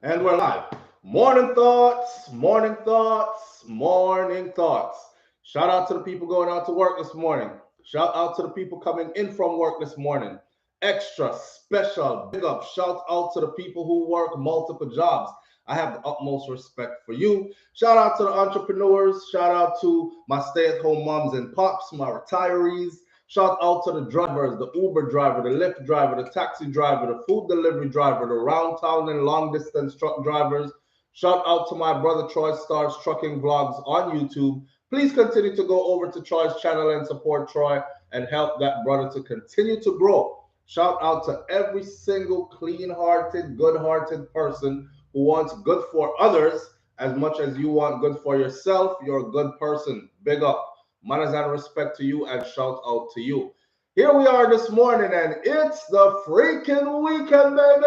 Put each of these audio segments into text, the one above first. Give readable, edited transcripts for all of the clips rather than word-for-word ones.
And we're live. Morning thoughts, morning thoughts, morning thoughts. Shout out to the people going out to work this morning. Shout out to the people coming in from work this morning. Extra special big up. Shout out to the people who work multiple jobs. I have the utmost respect for you. Shout out to the entrepreneurs. Shout out to my stay-at-home moms and pops, my retirees. Shout out to the drivers, the Uber driver, the Lyft driver, the taxi driver, the food delivery driver, the round town and long distance truck drivers. Shout out to my brother Troy Stars Trucking Vlogs on YouTube. Please continue to go over to Troy's channel and support Troy and help that brother to continue to grow. Shout out to every single clean-hearted, good-hearted person who wants good for others as much as you want good for yourself. You're a good person. Big up. Manners and respect to you and shout out to you. Here we are this morning and it's the freaking weekend, baby!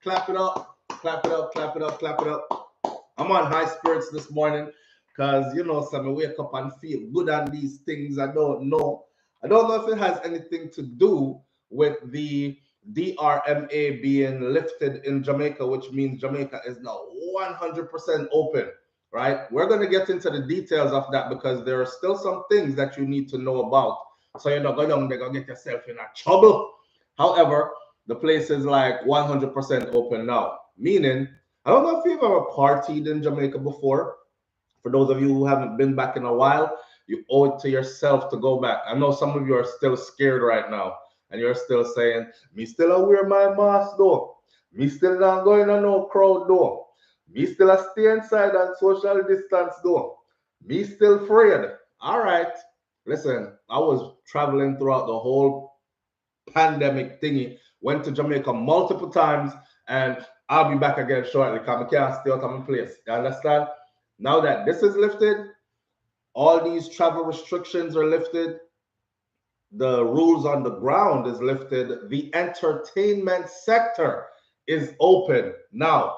Clap it up, clap it up, clap it up, clap it up. I'm on high spirits this morning because, you know, some wake up and feel good on these things. I don't know. I don't know if it has anything to do with the DRMA being lifted in Jamaica, which means Jamaica is now 100% open. Right? We're going to get into the details of that because there are still some things that you need to know about. So you're not going down there, going to get yourself in a trouble. However, the place is like 100% open now. Meaning, I don't know if you've ever partied in Jamaica before. For those of you who haven't been back in a while, you owe it to yourself to go back. I know some of you are still scared right now. And you're still saying, me still wear my mask though. Me still not going on no crowd though. Me still a stay inside and social distance though. Me still afraid. All right. Listen, I was traveling throughout the whole pandemic thingy. Went to Jamaica multiple times and I'll be back again shortly because I can't stay out of my place. You understand? Now that this is lifted, all these travel restrictions are lifted. The rules on the ground is lifted. The entertainment sector is open now.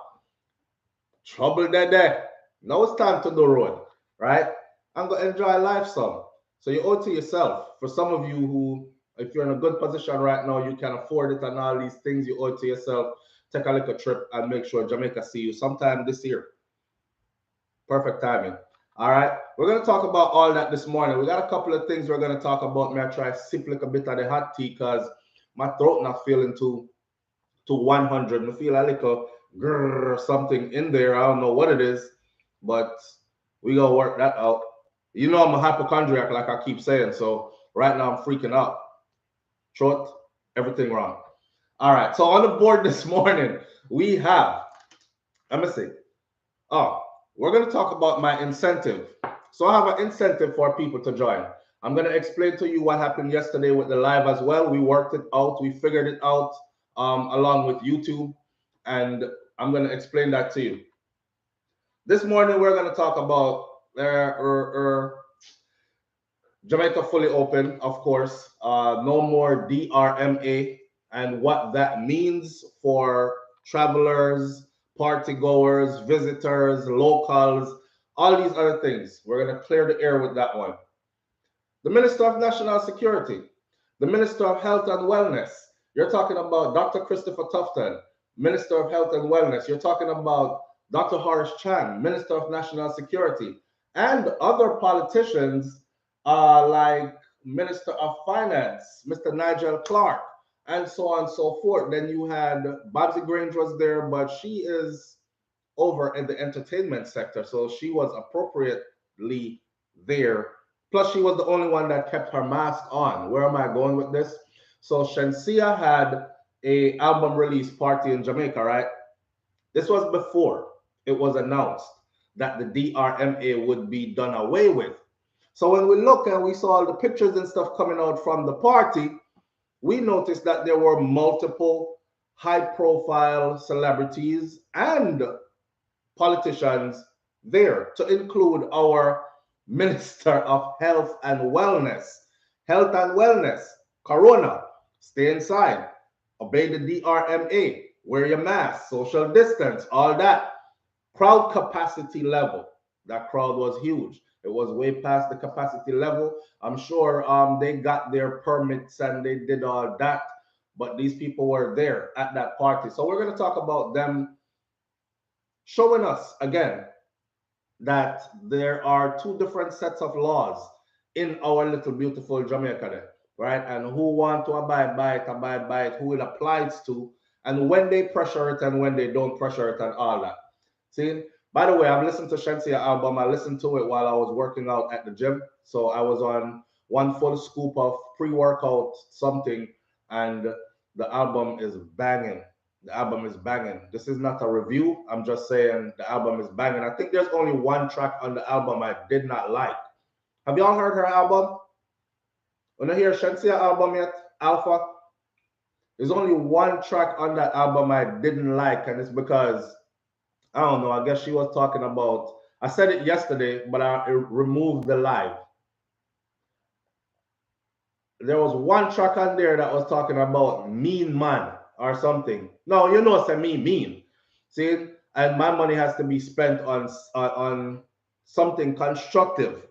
Trouble that. Now it's time to the road, right? I'm going to enjoy life some. So you owe it to yourself. For some of you who, if you're in a good position right now, you can afford it and all these things, you owe it to yourself. Take a little trip and make sure Jamaica see you sometime this year. Perfect timing. All right. We're going to talk about all that this morning. We got a couple of things we're going to talk about. May I try to sip like a bit of the hot tea because my throat not feeling too 100. I feel a little something in there. I don't know what it is, but we gonna work that out. You know I'm a hypochondriac, like I keep saying. So right now I'm freaking out. Throat, everything wrong. All right. So on the board this morning we have. Let me see. Oh, we're gonna talk about my incentive. So I have an incentive for people to join. I'm gonna explain to you what happened yesterday with the live as well. We worked it out. We figured it out along with YouTube. And I'm going to explain that to you. This morning, we're going to talk about Jamaica fully open, of course. No more DRMA and what that means for travelers, party goers, visitors, locals, all these other things. We're going to clear the air with that one. The Minister of National Security, the Minister of Health and Wellness. You're talking about Dr. Christopher Tufton, Minister of Health and Wellness. You're talking about Dr. Horace Chan, Minister of National Security, and other politicians like Minister of Finance, Mr. Nigel Clark, and so on and so forth. Then you had Babsy Grange was there, but she is over in the entertainment sector, so she was appropriately there. Plus, she was the only one that kept her mask on. Where am I going with this? So Shenseea had a album release party in Jamaica, right? This was before it was announced that the DRMA would be done away with. So when we look and we saw all the pictures and stuff coming out from the party, we noticed that there were multiple high-profile celebrities and politicians there, to include our Minister of Health and Wellness. Health and Wellness, Corona. Stay inside, obey the DRMA, wear your mask, social distance, all that. Crowd capacity level. That crowd was huge. It was way past the capacity level. I'm sure they got their permits and they did all that. but these people were there at that party. So we're going to talk about them showing us again that there are two different sets of laws in our little beautiful Jamaica there, right? And who want to abide by it, who it applies to, and when they pressure it and when they don't pressure it and all that. See, by the way, I've listened to Shenseea album. I listened to it while I was working out at the gym. So I was on one full scoop of pre-workout something, and the album is banging. The album is banging. This is not a review. I'm just saying the album is banging. I think there's only one track on the album I did not like. Have y'all heard her album? When I hear Shenseea album yet, Alpha? There's only one track on that album I didn't like, and it's because I don't know. I guess she was talking about. I said it yesterday, but I removed the live. There was one track on there that was talking about mean man or something. No, you know, say mean. See, and my money has to be spent on something constructive.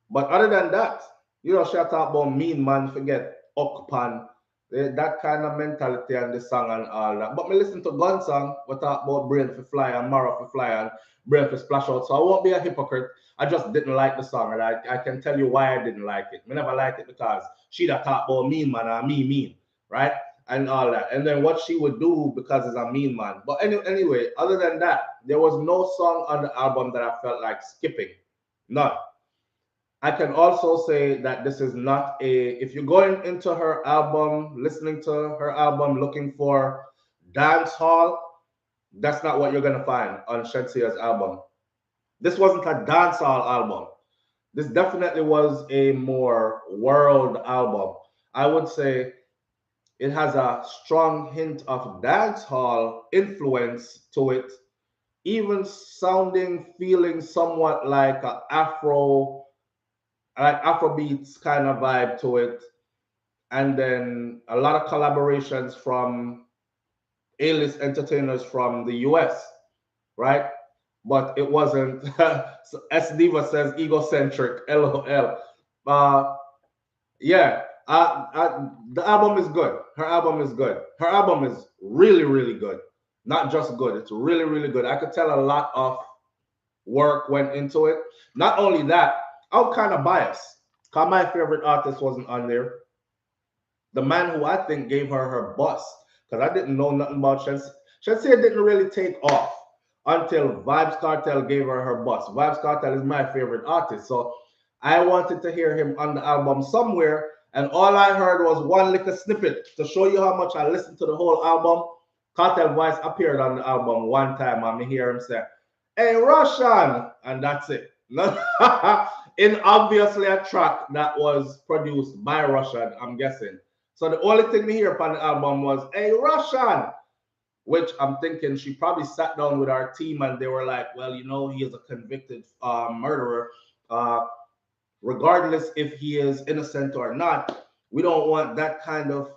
But other than that, you know, she talk about mean man, forget Okpan, that kind of mentality and the song and all that. But me listen to gun song, we talk about brain for fly and marrow for fly and brain for splash out. So I won't be a hypocrite. I just didn't like the song, and I can tell you why I didn't like it. I never liked it because she that talk about mean man and me mean, right? And all that. And then what she would do because it's a mean man. But anyway, other than that, there was no song on the album that I felt like skipping. None. I can also say that this is not if you're going into her album, listening to her album, looking for dance hall, that's not what you're going to find on Shenseea's album. This wasn't a dance hall album. This definitely was a more world album. I would say it has a strong hint of dance hall influence to it, even sounding, feeling somewhat like an Afrobeats kind of vibe to it. And then a lot of collaborations from A-list entertainers from the US, right? But it wasn't, S Diva says egocentric, LOL. Yeah, the album is good. Her album is good. Her album is really, really good. Not just good, it's really, really good. I could tell a lot of work went into it. Not only that, I'm kind of biased because my favorite artist wasn't on there. The man who I think gave her bust, because I didn't know nothing about Shenseea. Shenseea didn't really take off until Vybz Kartel gave her bust. Vybz Kartel is my favorite artist, so I wanted to hear him on the album somewhere, and all I heard was one little snippet to show you how much I listened to the whole album. Kartel voice appeared on the album one time, and me hear him say, "Hey, Russian," and that's it. In obviously a track that was produced by Russian, I'm guessing. So the only thing we hear upon the album was, "Hey, Russian," which I'm thinking she probably sat down with our team and they were like, well, you know, he is a convicted murderer. Regardless if he is innocent or not, we don't want that kind of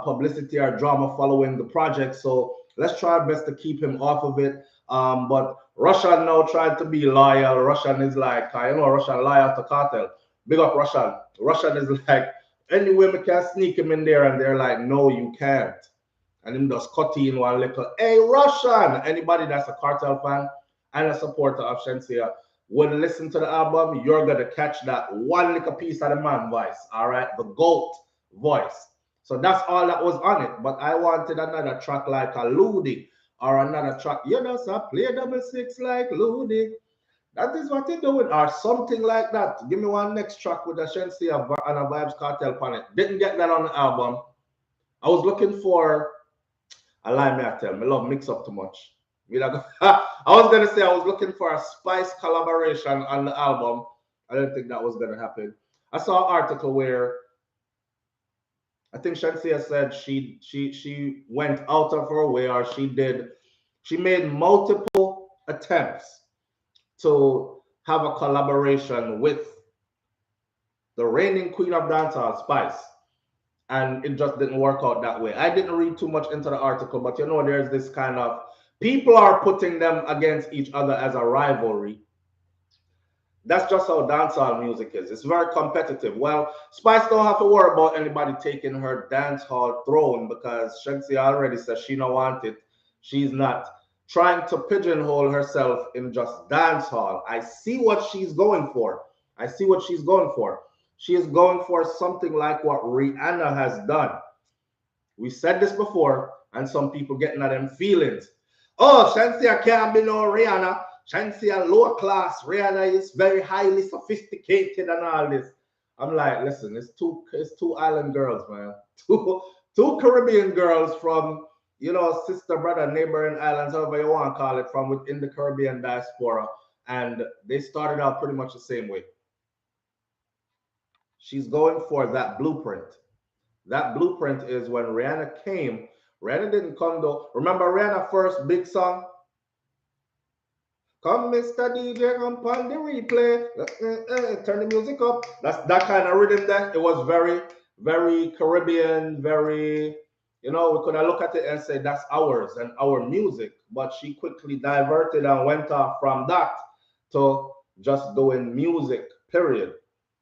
publicity or drama following the project. So let's try our best to keep him off of it. But Russian now tried to be loyal. Russian is like, you know, Russian loyal to Cartel. Big up Russian. Russian is like, anyway, we can sneak him in there, and they're like, no, you can't. And him just cut in one little, "Hey, Russian." Anybody that's a Cartel fan and a supporter of Shenseea would listen to the album, you're gonna catch that one little piece of the man voice, all right? The GOAT voice. So that's all that was on it. But I wanted another track like a Ludi, or another track, you know, so play double six like Ludi. That is what you're doing, or something like that. Give me one next track with a Shenseea and a Vybz Kartel on it. Didn't get that on the album. I was looking for, I lie me, I tell me, love mix up too much. I was gonna say I was looking for a Spice collaboration on the album. I didn't think that was gonna happen. I saw an article where I think Shenseea said she went out of her way, or she made multiple attempts to have a collaboration with the reigning queen of dancehall, Spice, and it just didn't work out that way. I didn't read too much into the article, but you know, there's this kind of, people are putting them against each other as a rivalry. That's just how dancehall music is. It's very competitive. Well, Spice don't have to worry about anybody taking her dancehall throne because Shenseea already says she don't want it. She's not trying to pigeonhole herself in just dancehall. I see what she's going for. I see what she's going for. She is going for something like what Rihanna has done. We said this before, and some people getting at them feelings. Oh, Shenseea can't be no Rihanna. Shenseea lower class. Rihanna is very highly sophisticated and all this. I'm like, listen, it's two island girls, man. Two Caribbean girls from, sister, brother, neighboring islands, however you want to call it, from within the Caribbean diaspora. And they started out pretty much the same way. She's going for that blueprint. That blueprint is when Rihanna came. Rihanna didn't come though. Remember Rihanna's first big song? Come, Mr. DJ, come on the replay. Turn the music up. That's that kind of rhythm there. It was very, very Caribbean, very, we could have looked at it and said that's ours and our music. But she quickly diverted and went off from that to just doing music, period.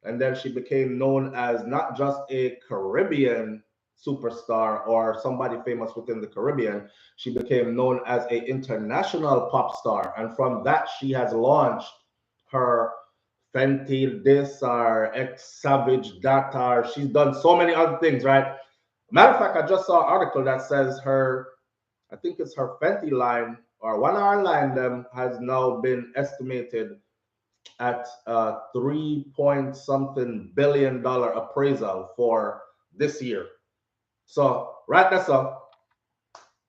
And then she became known as not just a Caribbean superstar or somebody famous within the Caribbean. She became known as an international pop star. And from that, she has launched her Fenty this or X Savage that or she's done so many other things, right? Matter of fact, I just saw an article that says I think it's her Fenty line or one of her line them has now been estimated at 3 point something billion-dollar appraisal for this year. So right that's up.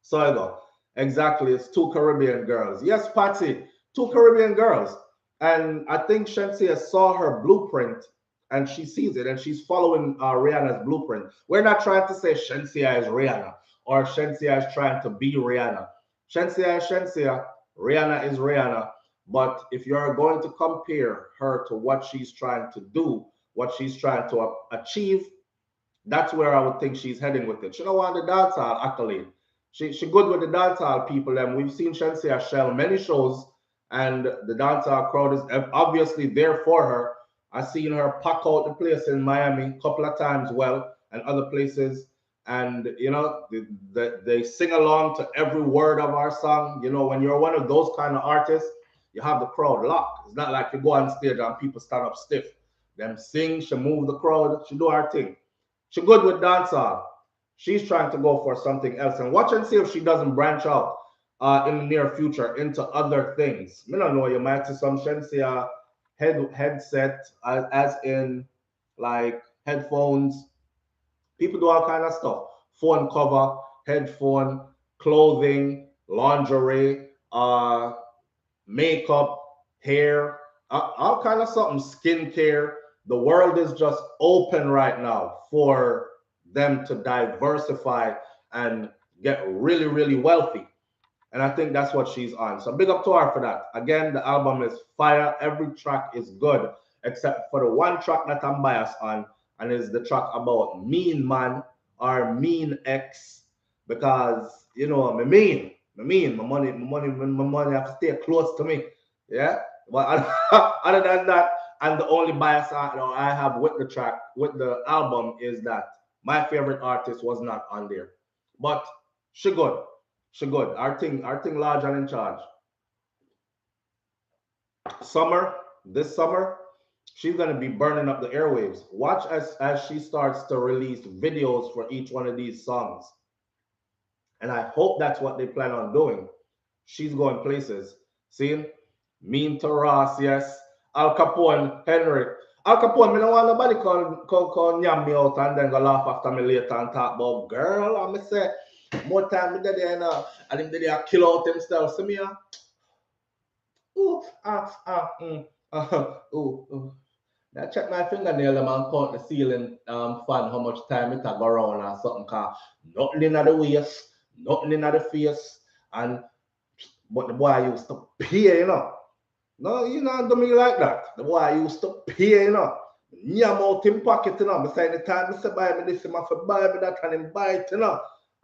So I go. Exactly. It's two Caribbean girls. Yes, Patsy, two Caribbean girls. And I think Shenseea saw her blueprint and she sees it and she's following Rihanna's blueprint. We're not trying to say Shenseea is Rihanna or Shenseea is trying to be Rihanna. Shenseea is Shenseea. Rihanna is Rihanna. But if you're going to compare her to what she's trying to do, what she's trying to achieve, that's where I would think she's heading with it. She don't want the dancehall accolade. She good with the dancehall people, and we've seen Shenseea shell many shows, and the dancehall crowd is obviously there for her. I've seen her pack out the place in Miami a couple of times, well, and other places. And they sing along to every word of our song. When you're one of those kind of artists, you have the crowd locked. It's not like you go on stage and people stand up stiff. Them sing, she move the crowd, she do her thing. She good with dancehall. She's trying to go for something else. And watch and see if she doesn't branch out in the near future into other things. I don't know, you might see some Shenseea headset, as in like headphones. People do all kind of stuff. Phone cover, headphone, clothing, lingerie, makeup, hair, all kind of something, skincare. The world is just open right now for them to diversify and get really, really wealthy. And I think that's what she's on. So big up to her for that. Again, the album is fire. Every track is good, except for the one track that I'm biased on, and is the track about mean man or mean ex. Because, me mean. My money have to stay close to me. Yeah. But other than that, and the only bias I have with the track, with the album, is that my favorite artist was not on there. But she good. She good. Our thing large and in charge. This summer, she's gonna be burning up the airwaves. Watch as she starts to release videos for each one of these songs. And I hope that's what they plan on doing. She's going places. See? Mean to Ross, yes. Al Capone, Henry. Al Capone, me don't want nobody call yam me out and then go laugh after me later and talk about girl. I'm say more time me there now. And him there kill out himself. See me? I check my fingernail and count the ceiling fan how much time it go around or something. Cause nothing in the waist, nothing in the face, and but the boy used to pay, No, do me like that. The boy used to pay, Nyam out in pocket, Beside the time I say buy me this, I for buy me that, and him buy it,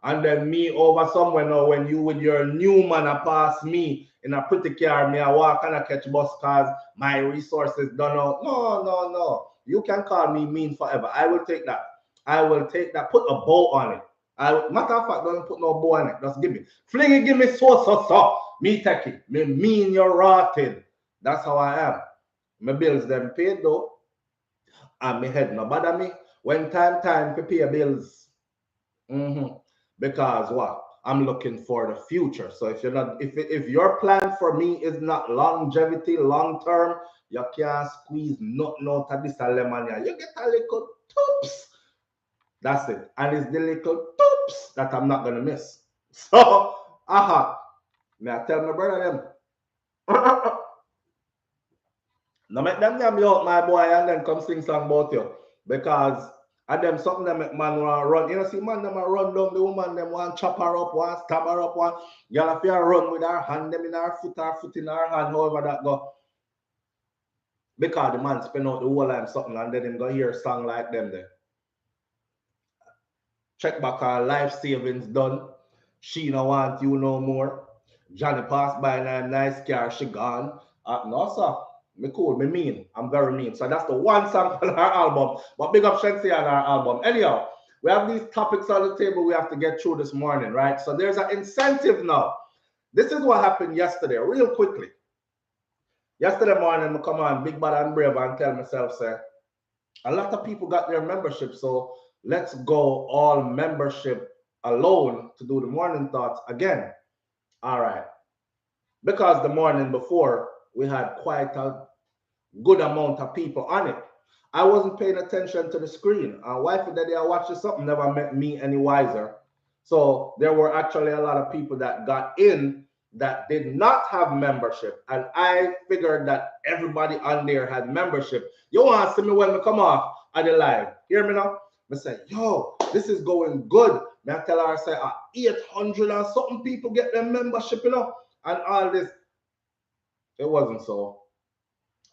And then me over somewhere now, when you with your new man a pass me in a pretty car, me I walk and I catch bus cars, my resources done out. No, no, no. You can call me mean forever. I will take that. I will take that. Put a bow on it. Matter of fact, don't put no bow on it. Just give me. Fling it, give me so. Me take it. Me mean you're rotted. That's how I am. My bills them paid though. And me head no bother me. When time to pay bills. Because what? I'm looking for the future. So if you're not, if your plan for me is not longevity, long term, you can't squeeze nothing out of this lemon. You get a little toops. That's it. And it's the little toops that I'm not gonna miss. So, may I tell my brother them? No make them damn you out, my boy, and then come sing song about you. Because and them something that make man want run. You know, see man them run down the woman, them want chop her up, want stab her up, want y'all have to run with her hand, them in her foot in her hand, however that go. Because the man spend out the whole time something and then him go hear a song like them there. Check back her life savings done. She no want you no more. Johnny passed by in a nice car, she gone. No, sir. Me cool, me mean. I'm very mean. So that's the one song on our album. But big up Shenseea on our album. Anyhow, we have these topics on the table we have to get through this morning, right? So there's an incentive now. This is what happened yesterday, real quickly. Yesterday morning, I come on big bad and brave and tell myself, say, a lot of people got their membership, so let's go all membership alone to do the morning thoughts again. All right. Because the morning before, we had quite a good amount of people on it. I wasn't paying attention to the screen. Wife and daddy, I watched something never made me any wiser. So there were actually a lot of people that got in that did not have membership. And I figured that everybody on there had membership. You want to see me when we come off at the live. Hear me now? I say, yo, this is going good. May I tell her, I say, 800 and something people get their membership, you know, and all this. It wasn't so.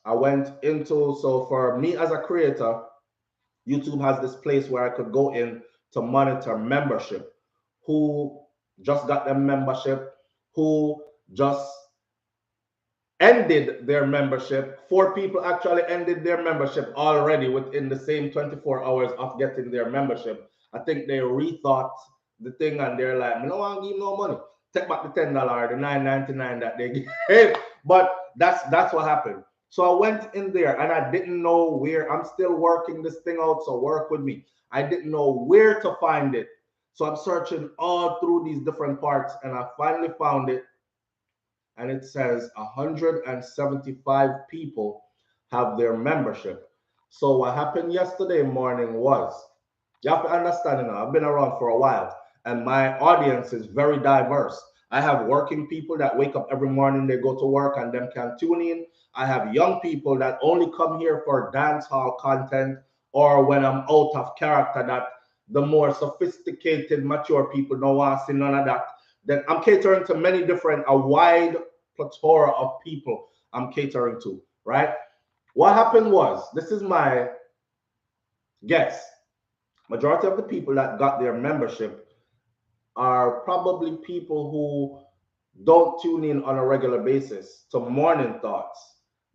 I went into, so for me as a creator, YouTube has this place where I could go in to monitor membership. Who just got their membership, who just ended their membership. 4 people actually ended their membership already within the same 24 hours of getting their membership. I think they rethought the thing and they're like, I don't want to give no money. Take back the $10, the $9.99 that they gave. But that's what happened. So I went in there and I didn't know where. I'm still working this thing out, so work with me. I didn't know where to find it. So I'm searching all through these different parts and I finally found it. And it says 175 people have their membership. So what happened yesterday morning was, you have to understand, you know, I've been around for a while and my audience is very diverse. I have working people that wake up every morning, they go to work and them can tune in. I have young people that only come here for dance hall content or when I'm out of character, that the more sophisticated, mature people don't want to see none of that. Then I'm catering to many different, a wide plethora of people I'm catering to, right? What happened was, this is my guess. Majority of the people that got their membership are probably people who don't tune in on a regular basis to morning thoughts.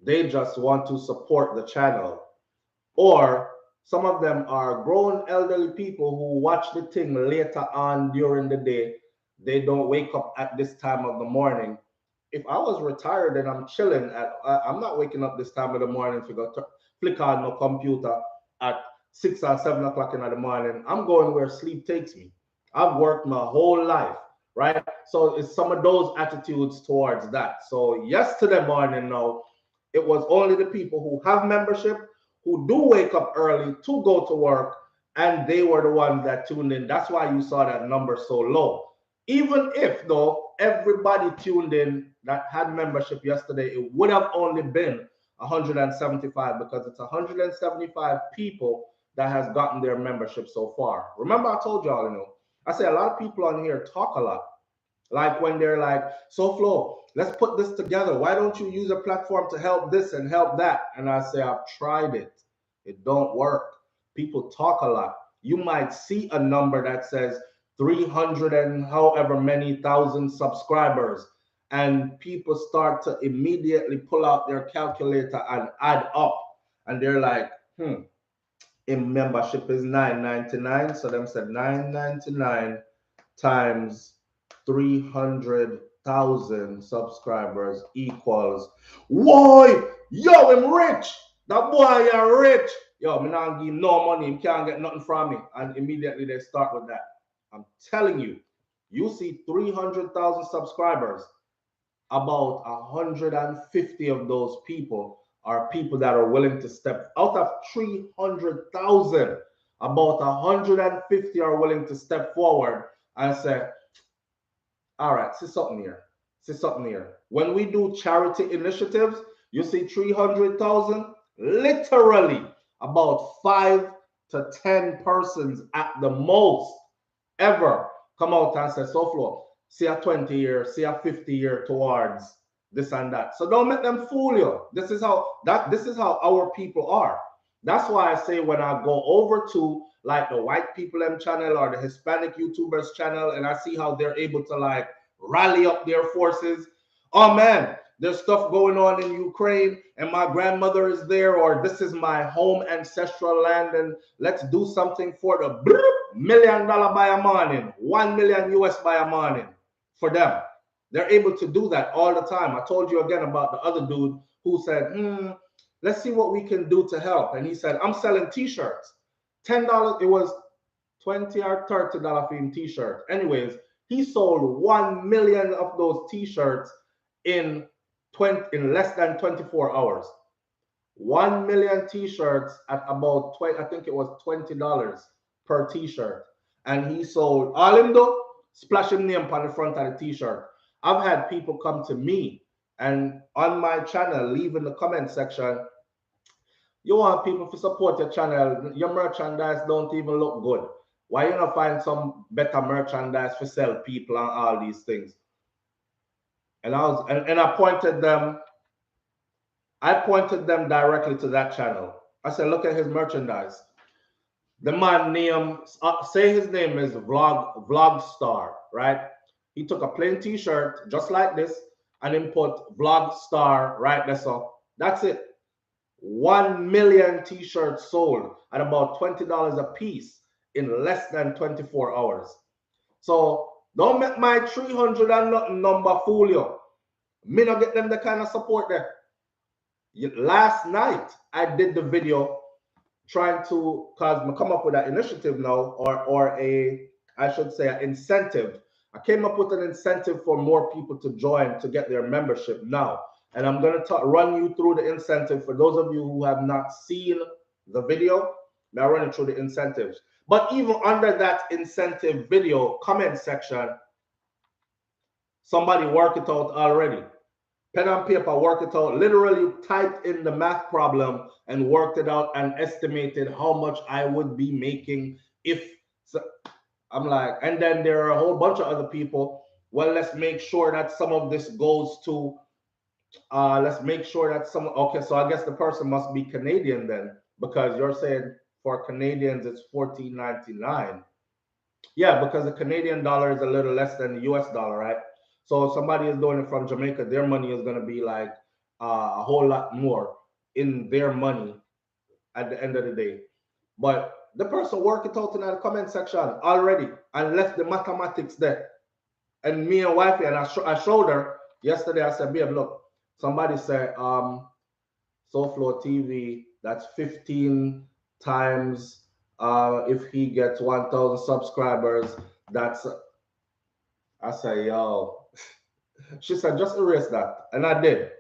They just want to support the channel. Or some of them are grown elderly people who watch the thing later on during the day. They don't wake up at this time of the morning. If I was retired and I'm chilling I'm not waking up this time of the morning to go flick on my computer at 6 or 7 o'clock in the morning. I'm going where sleep takes me. I've worked my whole life, right? So it's some of those attitudes towards that. So yesterday morning now, it was only the people who have membership, who do wake up early to go to work, and they were the ones that tuned in. That's why you saw that number so low. Even if, though, everybody tuned in that had membership yesterday, it would have only been 175 because it's 175 people that has gotten their membership so far. Remember, I told y'all, you know, I say a lot of people on here talk a lot. Like when they're like, so Flo, let's put this together. Why don't you use a platform to help this and help that? And I say, I've tried it. It don't work. People talk a lot. You might see a number that says 300 and however many thousand subscribers, and people start to immediately pull out their calculator and add up, and they're like, in membership is $9.99, so them said $9.99 times 300,000 subscribers equals, why, yo, I'm rich, that boy are rich, yo, me not give him no money, he can't get nothing from me, and immediately they start with that. I'm telling you, you see 300,000 subscribers, about 150 of those people are people that are willing to step out of 300,000. About 150 are willing to step forward and say, all right, see something here. See something here. When we do charity initiatives, you see 300,000, literally about 5 to 10 persons at the most ever come out and say, so Flo, see a 20 year, see a 50 year towards this and that. So don't make them fool you. This is how our people are. That's why I say when I go over to like the white people channel or the Hispanic YouTubers channel, and I see how they're able to like rally up their forces. Oh man, there's stuff going on in Ukraine and my grandmother is there, or this is my home ancestral land and let's do something for the $1 million by a morning, 1 million US by a morning for them. They're able to do that all the time. I told you again about the other dude who said, let's see what we can do to help. And he said, I'm selling t-shirts. $10, it was $20 or $30 for him t-shirts. Anyways, he sold 1 million of those t-shirts in less than 24 hours. 1 million t-shirts at about I think it was $20 per t-shirt. And he sold all him do, splash him name on the front of the t-shirt. I've had people come to me and on my channel leave in the comment section, you want people to support your channel, your merchandise don't even look good. Why you not find some better merchandise to sell people and all these things? And I pointed them directly to that channel. I said, look at his merchandise. The man name, say his name is Vlogstar, right? He took a plain t-shirt just like this and then put Vlogstar right there. So that's it. 1 million t-shirts sold at about $20 a piece in less than 24 hours. So don't make my 300 and nothing number fool you. Me not get them the kind of support there. Last night I did the video trying to, cause I come up with an initiative now, or I should say an incentive. I came up with an incentive for more people to join to get their membership now. And I'm going to run you through the incentive for those of you who have not seen the video. Now running through the incentives. But even under that incentive video comment section, somebody worked it out already. Pen and paper, work it out. Literally typed in the math problem and worked it out and estimated how much I would be making if. So I'm like, and then there are a whole bunch of other people. Well, let's make sure that some of this goes to, let's make sure that some, okay, so I guess the person must be Canadian then, because you're saying for Canadians it's $14.99. Yeah, because the Canadian dollar is a little less than the US dollar, right? So if somebody is doing it from Jamaica, their money is going to be like a whole lot more in their money at the end of the day. But the person worked it out in the comment section already and left the mathematics there. And me and wifey, and I showed her yesterday, I said, babe, look, somebody said, SoFlo TV, that's 15 times, if he gets 1,000 subscribers, that's, I say, yo. She said, just erase that. And I did.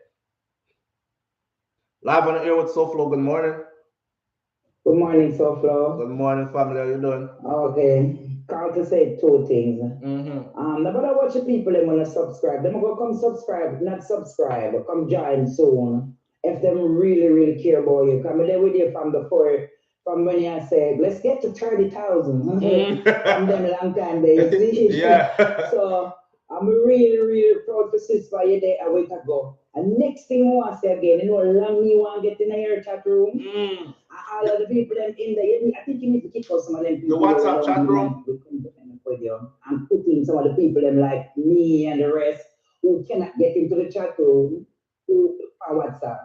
Live on the air with SoFlo. Good morning. Good morning, SoFlo. Good morning, family. How you doing? Okay. Carter said two things. Nobody watch the people them want to subscribe. Them go come subscribe, not subscribe. Come join soon. If them really, really care about you. Come there with you from before, from when you said, let's get to 30,000. From them long time days. Yeah. So I'm really, really proud for sis for you there a week ago. And next thing I want to say again, you know how long me want to get in your chat room? All of the people them in there, I think you need to kick out some of them people. The WhatsApp chat room? with you and put in some of the people them like me and the rest who cannot get into the chat room who on WhatsApp.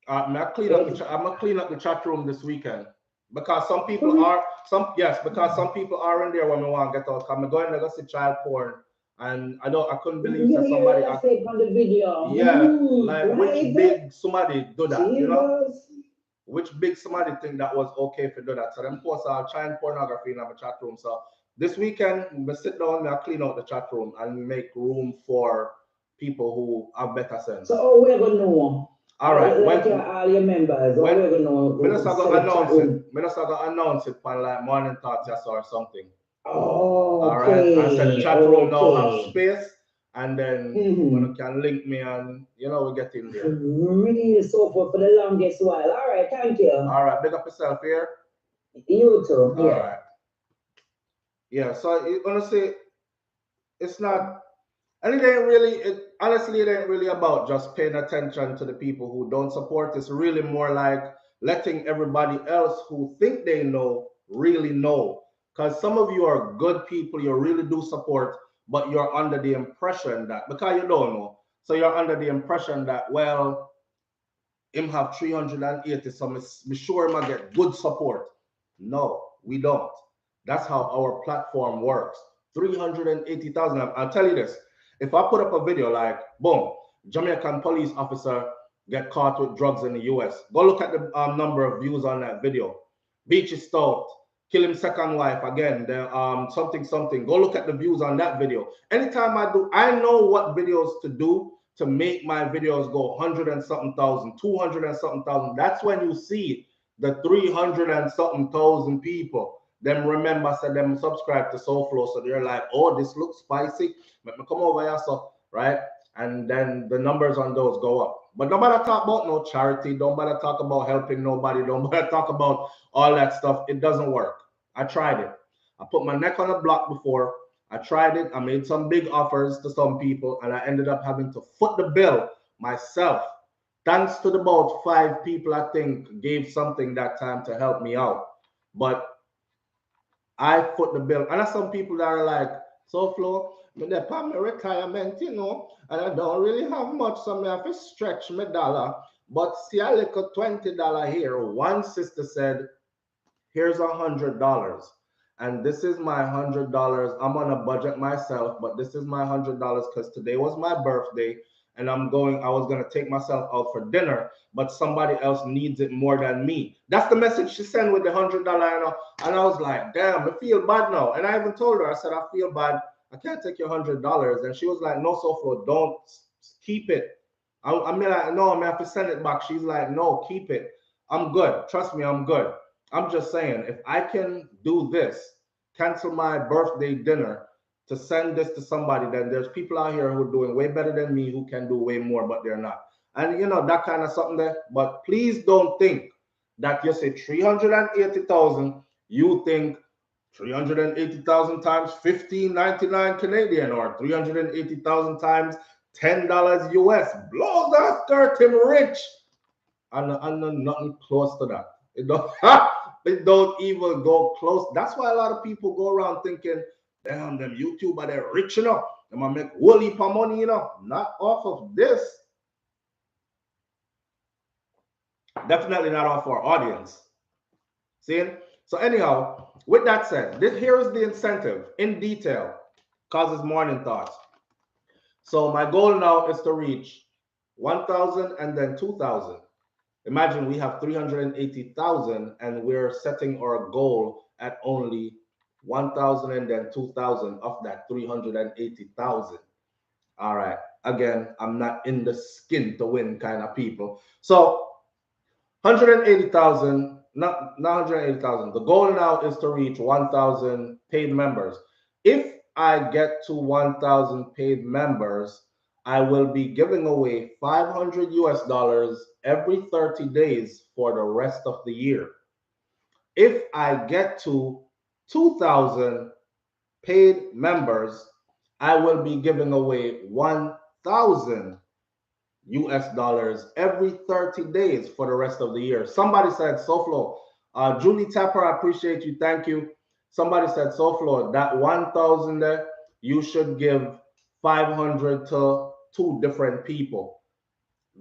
I'm gonna clean up the chat room this weekend because some people are because some people are in there when we want to get out. I'm going to go see child porn, and I couldn't believe that somebody on the video. Like which big somebody do that, Jesus. you know? Which big somebody think that was okay for do that? So them post our child pornography in our chat room. So this weekend we sit down and clean out the chat room and make room for people who have better sense. So we're gonna know. All right. All your members. When we're gonna announce it on like morning thoughts or something. Oh, all right. I said chat room now have space, and then you can link me and we get in there. Really so for the longest while. All right, thank you. All right, big up yourself here. You too. All right. Yeah. So honestly, it's not. And honestly, it ain't really about just paying attention to the people who don't support. It's really more like letting everybody else who think they know really know. Because some of you are good people, you really do support, but you're under the impression that, because you don't know, so you're under the impression that, well, him have 380, so I'm sure him I get good support. No, we don't. That's how our platform works. 380,000. I'll tell you this. If I put up a video like, boom, Jamaican police officer get caught with drugs in the US, go look at the number of views on that video. Beach is stout, kill him second wife again, the something. Go look at the views on that video. Anytime I know what videos to do to make my videos go 100 and something thousand, 200 and something thousand. That's when you see the 300 and something thousand people. Them remember, said them subscribe to SoFlo, so they're like, oh, this looks spicy. Let me come over here, so right, and then the numbers on those go up. But nobody talk about no charity. Nobody talk about helping nobody. Nobody talk about all that stuff. It doesn't work. I tried it. I put my neck on a block before. I tried it. I made some big offers to some people, and I ended up having to foot the bill myself. Thanks to the about 5 people I think gave something that time to help me out, but I foot the bill. And there's some people that are like, SoFlo, they're paying my retirement, and I don't really have much, so I have to stretch my dollar. But see a little $20 here. One sister said, here's $100. And this is my $100. I'm on a budget myself, but this is my $100 because today was my birthday. And I was going to take myself out for dinner, but somebody else needs it more than me. That's the message she sent with the $100. And I was like, damn, I feel bad now. And I even told her, I said, I feel bad. I can't take your $100. And she was like, no, SoFlo, don't keep it. I mean, like, no, I'm going to have to send it back. She's like, no, keep it. I'm good. Trust me, I'm good. I'm just saying, if I can do this, cancel my birthday dinner, to send this to somebody, then there's people out here who are doing way better than me who can do way more, but they're not. And that kind of something there. But please don't think that you say 380,000, you think 380,000 times 15.99 Canadian or 380,000 times $10 US. Blow that skirt him rich. And nothing close to that. It don't even go close. That's why a lot of people go around thinking, damn, them YouTuber, they're rich enough. They might make a whole heap of money, not off of this. Definitely not off our audience. See? So anyhow, with that said, here is the incentive in detail, causes morning thoughts. So my goal now is to reach 1,000 and then 2,000. Imagine we have 380,000 and we're setting our goal at only 1,000 and then 2,000 of that 380,000. All right. Again, I'm not in the skin to win kind of people. So 180,000, not 180,000. The goal now is to reach 1,000 paid members. If I get to 1,000 paid members, I will be giving away $500 US every 30 days for the rest of the year. If I get to 2,000 paid members, I will be giving away $1,000 US every 30 days for the rest of the year. Somebody said, SoFlo, Julie Tapper, I appreciate you. Thank you. somebody said, so Flo, that 1,000 there, you should give 500 to 2 different people.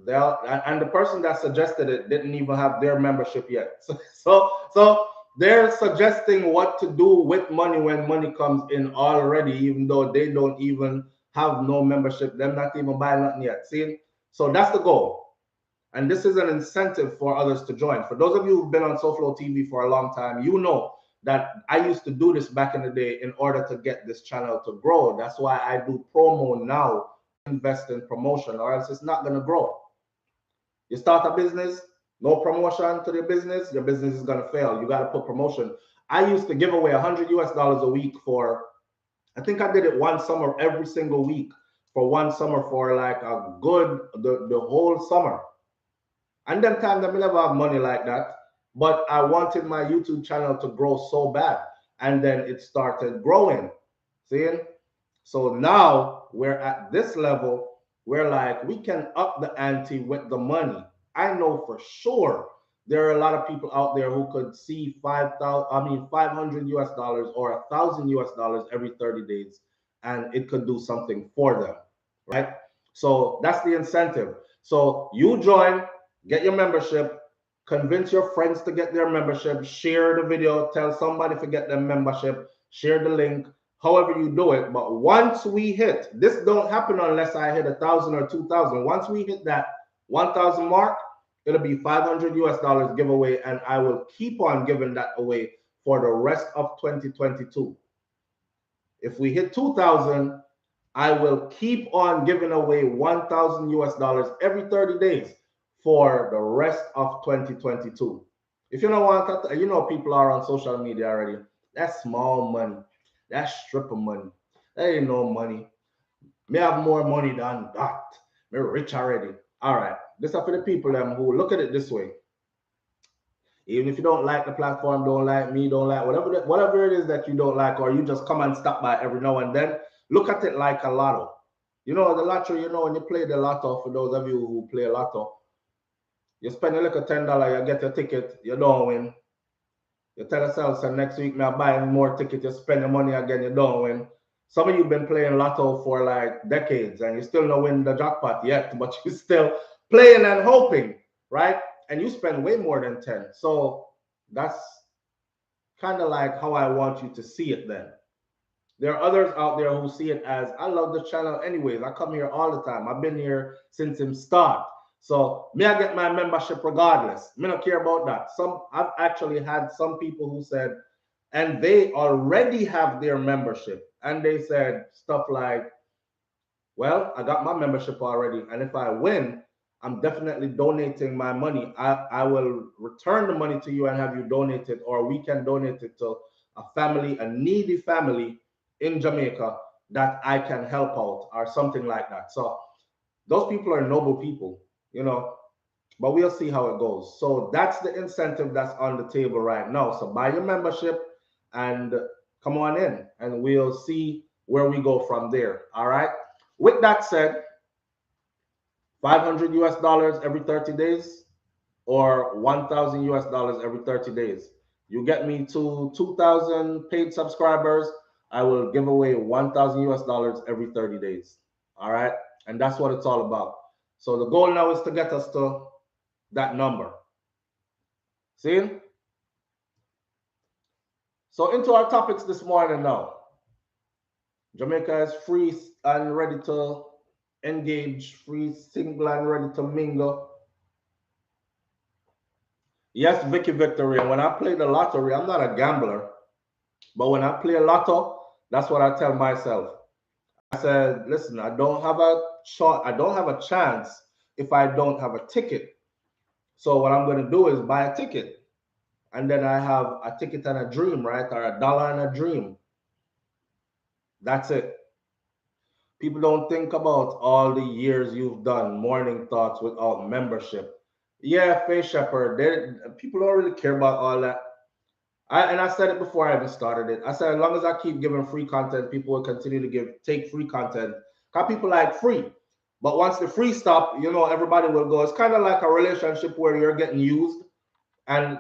And the person that suggested it didn't even have their membership yet. So they're suggesting what to do with money when money comes in already, even though they don't even have no membership. They're not even buying nothing yet. See? So that's the goal. And this is an incentive for others to join. For those of you who've been on SoFlo TV for a long time, you know that I used to do this back in the day in order to get this channel to grow. That's why I do promo now, invest in promotion, or else it's not going to grow. You start a business, no promotion to your business is going to fail. You got to put promotion. I used to give away $100 a week for, I think I did it one summer every single week for one summer for like a good, the whole summer. And then time that I never have money like that, but I wanted my YouTube channel to grow so bad. And then it started growing. See? So now we're at this level. We're like, we can up the ante with the money. I know for sure there are a lot of people out there who could see $500 or $1,000 every 30 days, and it could do something for them, right? So that's the incentive. So you join, get your membership, convince your friends to get their membership, share the video, tell somebody to get their membership, share the link, however you do it. But once we hit, this don't happen unless I hit 1,000 or 2,000. Once we hit that 1,000 mark, it'll be $500 giveaway, and I will keep on giving that away for the rest of 2022. If we hit 2,000, I will keep on giving away $1,000 every 30 days for the rest of 2022. If you don't want that, you know people are on social media already. That's small money. That's stripper money. That ain't no money. Me have more money than that. Me rich already. All right. This is for the people who look at it this way. Even if you don't like the platform, don't like me, don't like whatever it is that you don't like, or you just come and stop by every now and then, look at it like a lotto. You know, the lottery, you know, when you play the lotto, for those of you who play lotto, you spend a little $10, you get a ticket, you don't win. You tell yourself, so next week, I'm buying more tickets, you spend the money again, you don't win. Some of you have been playing lotto for like decades and you still don't win the jackpot yet, but you're still playing and hoping, right? And you spend way more than 10. So that's kind of like how I want you to see it then. There are others out there who see it as, I love the channel anyways. I come here all the time. I've been here since it started. So me, I get my membership regardless. Me don't care about that. I've actually had some people who said, and they already have their membership, and they said stuff like, well, I got my membership already, and if I win, I'm definitely donating my money. I will return the money to you and have you donate it, or we can donate it to a family, a needy family in Jamaica that I can help out, or something like that. So those people are noble people, you know, but we'll see how it goes. So that's the incentive that's on the table right now. So buy your membership and come on in, and we'll see where we go from there. All right. With that said, $500 every 30 days or $1,000 every 30 days. You get me to 2,000 paid subscribers, I will give away $1,000 every 30 days. All right. And that's what it's all about. So the goal now is to get us to that number. See? So into our topics this morning now. Jamaica is free and ready to engage, free, single, and ready to mingle. Yes, Vicky Victory. And when I play the lottery, I'm not a gambler. But when I play a lotto, that's what I tell myself. I said, listen, I don't have a shot, I don't have a chance if I don't have a ticket. So what I'm going to do is buy a ticket. And then I have a ticket and a dream, right? Or $1 and a dream. That's it. People don't think about all the years you've done morning thoughts without membership. Yeah, Faith Shepherd, people don't really care about all that. I said it before I even started it. I said, as long as I keep giving free content, people will continue to take free content. Because people like free. But once the free stop, you know, everybody will go. It's kind of like a relationship where you're getting used. And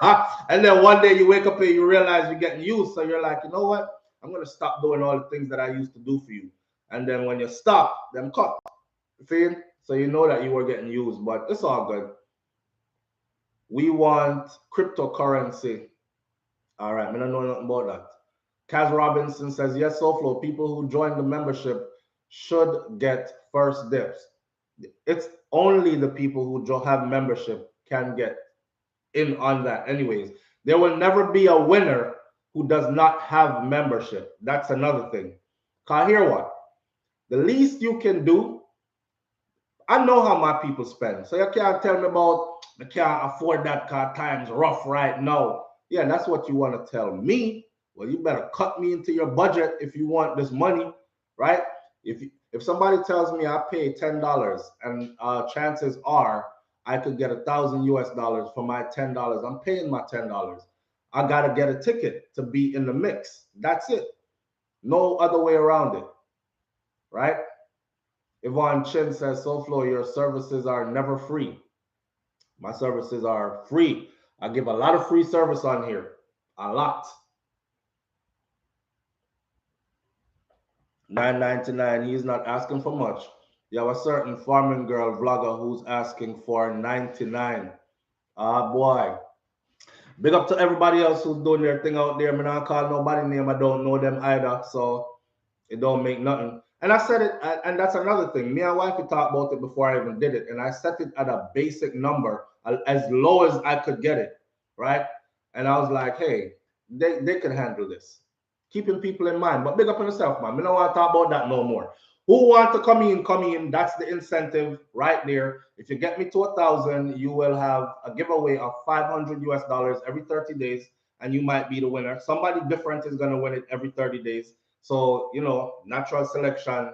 And then one day you wake up and you realize you're getting used. So you're like, you know what? I'm going to stop doing all the things that I used to do for you. And then when you stop, them cut. See? So you know that you were getting used, but it's all good. We want cryptocurrency. All right, I don't know nothing about that. Kaz Robinson says, yes, SoFlo, people who join the membership should get first dibs. It's only the people who have membership can get in on that. Anyways, there will never be a winner who does not have membership. That's another thing. Cause hear what? The least you can do, I know how my people spend. So you can't tell me about, I can't afford that car, times rough right now. Yeah, that's what you want to tell me. Well, you better cut me into your budget if you want this money, right? If somebody tells me I pay $10 and chances are I could get $1,000 for my $10, I'm paying my $10. I gotta get a ticket to be in the mix. That's it. No other way around it, right? Yvonne Chin says, SoFlo, your services are never free. My services are free. I give a lot of free service on here. A lot. $9.99. He's not asking for much. You have a certain farming girl vlogger who's asking for $99. Ah, boy. Big up to everybody else who's doing their thing out there. I'm not call nobody name. I don't know them either. So it don't make nothing. And I said it, and that's another thing. Me and wife talked about it before I even did it. And I set it at a basic number, as low as I could get it, right? And I was like, hey, they can handle this. Keeping people in mind. But big up on yourself, man. We don't want to talk about that no more. Who want to come in, come in. That's the incentive right there. If you get me to 1,000, you will have a giveaway of $500 every 30 days, and you might be the winner. Somebody different is going to win it every 30 days. So, you know, natural selection,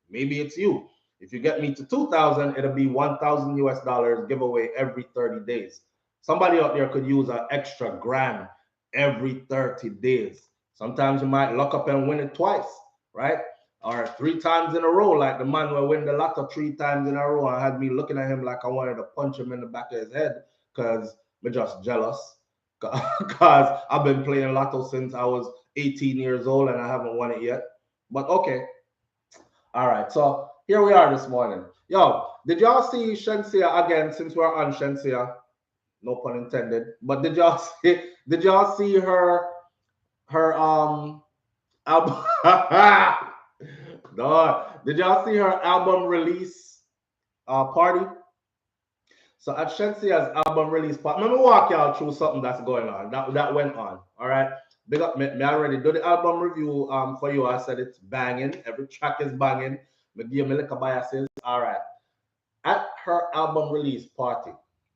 maybe it's you. If you get me to 2,000, it'll be $1,000 giveaway every 30 days. Somebody out there could use an extra grand every 30 days. Sometimes you might lock up and win it twice, right? Or 3 times in a row, like the man who win the lotto 3 times in a row and had me looking at him like I wanted to punch him in the back of his head because I'm just jealous. Because I've been playing lotto since I was 18 years old and I haven't won it yet. But okay. All right. So here we are this morning. Yo, did y'all see Shenseea again since we're on Shenseea? No pun intended. But did y'all see her album? No. Did y'all see her album release party? So at Shenseea's album release party, let me walk y'all through something that's going on. That went on. All right. Big up, me already do the album review for you. I said it's banging. Every track is banging. Me give me like a biases. All right. At her album release party,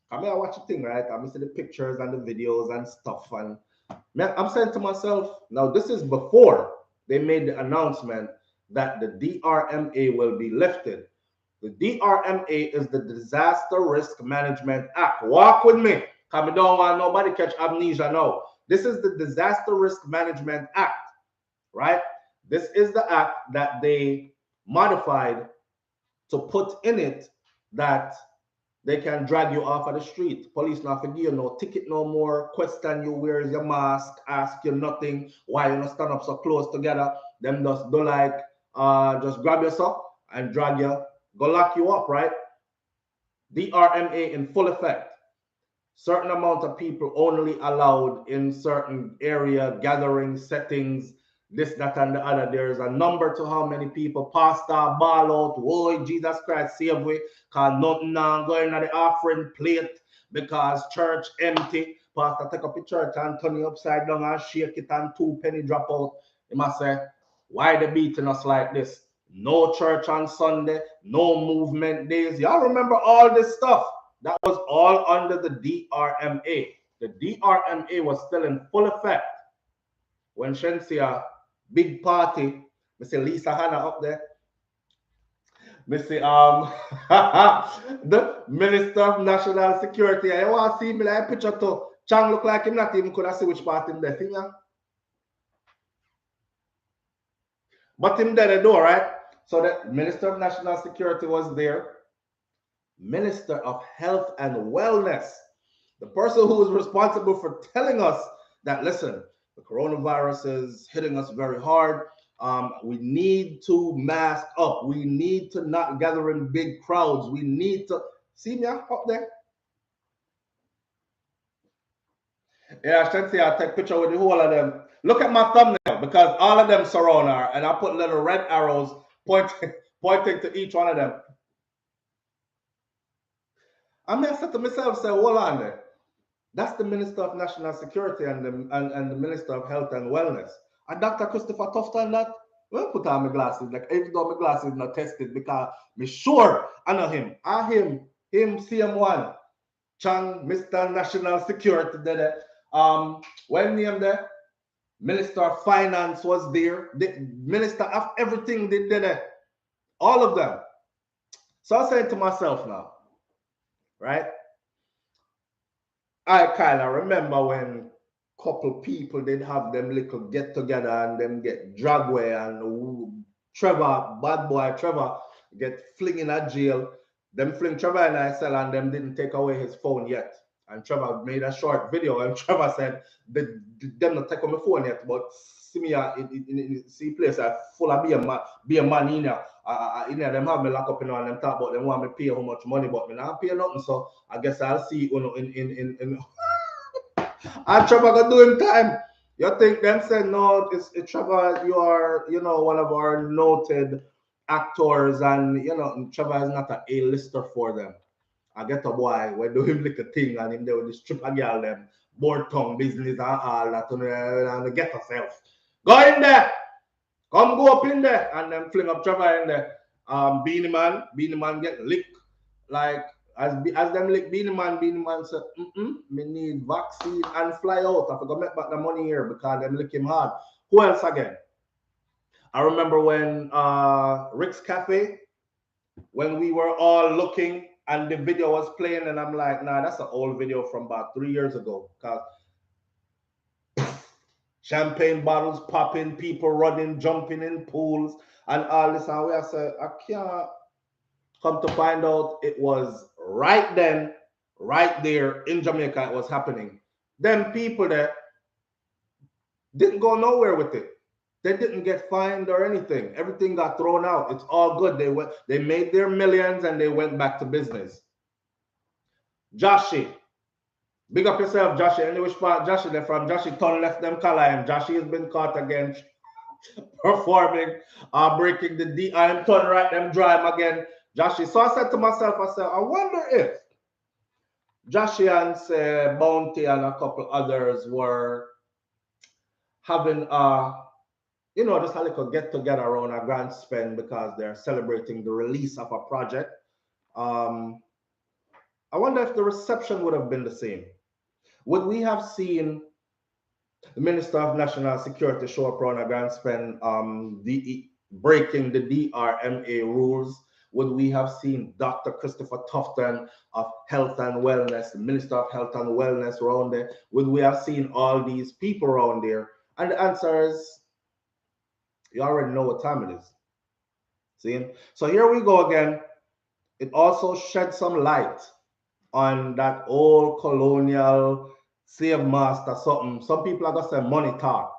I mean, I watch the thing, right? I see the pictures and the videos and stuff. And man, I'm saying to myself, now this is before they made the announcement that the DRMA will be lifted. The DRMA is the Disaster Risk Management Act. Walk with me, because I don't want nobody catch amnesia now. This is the Disaster Risk Management Act, right? This is the act that they modified to put in it that they can drag you off of the street. Police not forgive you no ticket no more, question you where's your mask, ask you nothing, why you not stand up so close together. Them just do like just grab yourself and drag you, go lock you up, right? DRMA in full effect. Certain amount of people only allowed in certain area, gathering settings, this, that, and the other. There's a number to how many people. Pastor, ball out, oh, Jesus Christ, save we, because nothing now going at the offering plate because church empty. Pastor take up the church and turn it upside down and shake it and 2 penny drop out. He must say, why they beating us like this? No church on Sunday, no movement days. Y'all remember all this stuff? That was all under the DRMA. The DRMA was still in full effect when Shenseea big party. I see Lisa Hanna up there. I see the Minister of National Security. I want to see me like a picture too. Chang look like him not even could have see which part him there. See, but him there the door, right? So the Minister of National Security was there. Minister of Health and Wellness. The person who is responsible for telling us that, listen, the coronavirus is hitting us very hard. We need to mask up. We need to not gather in big crowds. We need to see me up there. Yeah, Shenseea, I take a picture with the whole of them. Look at my thumbnail because all of them surround her, and I put little red arrows pointing to each one of them. I may have said to myself, say, hold on there. That's the Minister of National Security and the Minister of Health and Wellness. And Dr. Christopher Tufton that, well, put on my glasses. Like, even though my glasses not tested because me sure I know him. Him, CM1, Chang, Mr. National Security, when name there, Minister of Finance was there, the Minister of everything they did it. All of them. So I said to myself now, right? I kind of remember when couple people did have them little get together and them get drag away and Trevor, bad boy Trevor, get fling in a jail. Them fling Trevor in a cell and them didn't take away his phone yet. And Trevor made a short video and Trevor said, them not take away my phone yet, but see me in see place full of be a man in there. In there, them have me lock up and them talk about them want me pay how much money, but me not pay nothing. So I guess I'll see you in and Trevor gonna do him time. You think them said no, it's Trevor, you are, one of our noted actors, and Trevor is not an A-lister for them. I get a boy when do him like a thing and him there with the stripper girl them board tongue business and all that and get yourself. Go in there. Come go up in there and then fling up Trevor in there. Beanie Man get licked like as them lick Beanie Man said, me need vaccine and fly out. I forgot make back the money here because them lick him hard. Who else again? I remember when Rick's Cafe, when we were all looking and the video was playing, and I'm like, nah, that's an old video from about 3 years ago. Because champagne bottles popping, people running, jumping in pools, and all this. And I said, I can't. Come to find out, it was right then, right there in Jamaica, it was happening. Them people there didn't go nowhere with it. They didn't get fined or anything. Everything got thrown out. It's all good. They made their millions and they went back to business. Joshy. Big up yourself, Joshy. Any which part Joshy they're from? Joshy turn left them color and Joshy has been caught again performing, breaking the DRMA, turn right them drive again. Joshy. So I said to myself, I wonder if Joshy and Bounty and a couple others were having just a little get together around a grand spend because they're celebrating the release of a project. I wonder if the reception would have been the same. Would we have seen the Minister of National Security show up around a grand spend breaking the DRMA rules? Would we have seen Dr. Christopher Tufton of Health and Wellness, the Minister of Health and Wellness around there? Would we have seen all these people around there? And the answer is, you already know what time it is. See? So here we go again. It also shed some light on that old colonial slave master something. Some people are going to say money talk.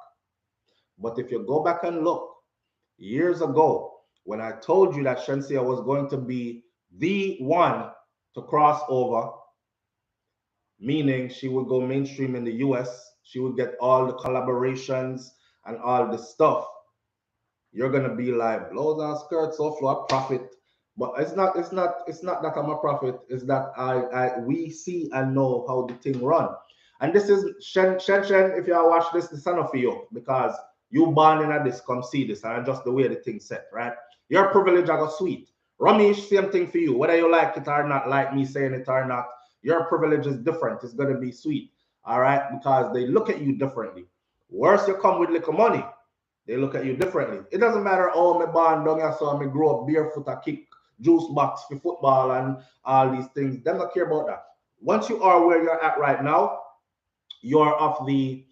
But if you go back and look, years ago, when I told you that Shenseea was going to be the one to cross over, meaning she would go mainstream in the US, she would get all the collaborations and all the stuff, you're gonna be like, blows and skirts off for a profit. But it's not that I'm a prophet, it's that we see and know how the thing run. And this is Shen, if you watch this, the son of you, because you born in a this, come see this, and just the way the thing set, right? Your privilege I got sweet. Ramesh, same thing for you. Whether you like it or not, like me saying it or not, your privilege is different. It's gonna be sweet, all right? Because they look at you differently. Worse, you come with little money, they look at you differently. It doesn't matter how me born down here, so me grow up barefoot, I kick juice box for football and all these things. They don't care about that. Once you are where you're at right now, you're of the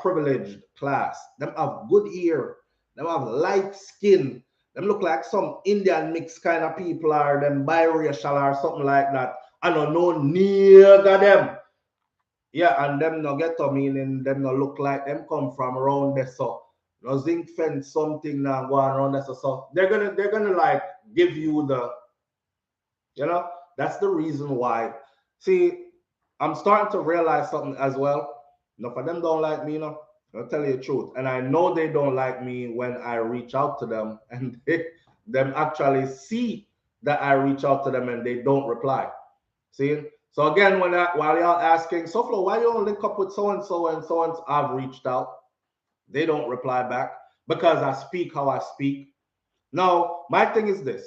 privileged class. Them have good ear. Them have light skin. Them look like some Indian mix kind of people or them biracial or something like that. I don't know neither them. Yeah, and them no get to meaning them no look like them come from around there, so no zinc fence something now going around there, so they're gonna like give you the, you know, that's the reason why. See, I'm starting to realize something as well. Enough of them don't like me, I'll tell you the truth. And I know they don't like me when I reach out to them and them actually see that I reach out to them and they don't reply. See? So again, while y'all asking, Soflo, why you don't link up with so-and-so and so-and-so? I've reached out. They don't reply back because I speak how I speak. Now, my thing is this,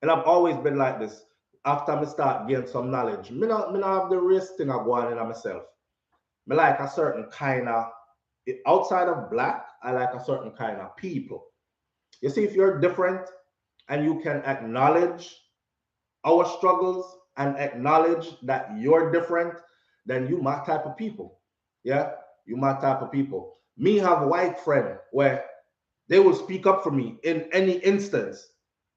and I've always been like this. After I start getting some knowledge, me not have the race thing I go on in myself. Me like a certain kind of, outside of black, I like a certain kind of people. You see, if you're different and you can acknowledge our struggles and acknowledge that you're different, then you my type of people. Yeah, you my type of people. Me have a white friend where they will speak up for me in any instance.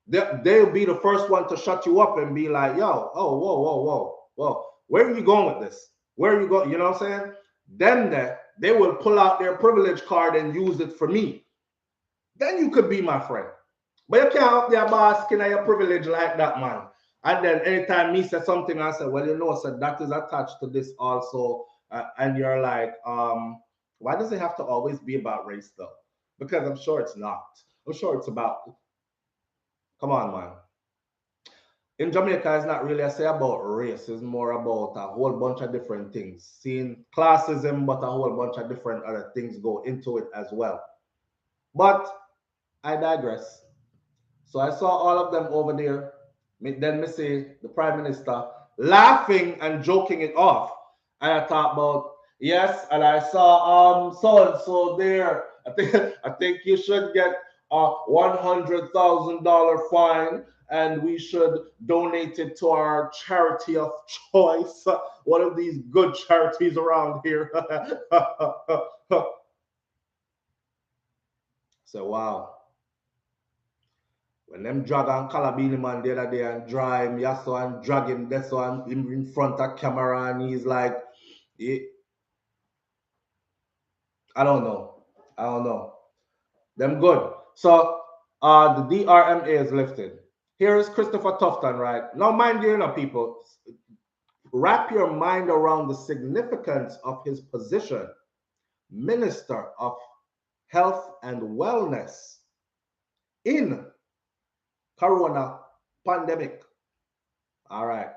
They'll be the first one to shut you up and be like, yo, oh, whoa, where are you going with this? Where are you going? You know what I'm saying? Then they will pull out their privilege card and use it for me. Then you could be my friend. But you can't up there basking on your privilege like that, man. And then anytime me say something, I say, well, you know, so that is attached to this also. And you're like, why does it have to always be about race, though? Because I'm sure it's not. I'm sure it's about, come on, man. In Jamaica, it's not really, I say, about race. It's more about a whole bunch of different things. Seeing classism, but a whole bunch of different other things go into it as well. But I digress. So I saw all of them over there. Then me see the Prime Minister laughing and joking it off. And I thought about, yes, and I saw so and so there. I think you should get a $100,000 fine, and we should donate it to our charity of choice. One of these good charities around here. So wow. When them drag on Calabini man the other day and drive him, yes, so and drag him, that's one in front of camera, and he's like, I don't know. Them good. So the DRMA is lifted. Here is Christopher Tufton, right? Now, mind you, people, wrap your mind around the significance of his position, Minister of Health and Wellness in Corona pandemic. All right.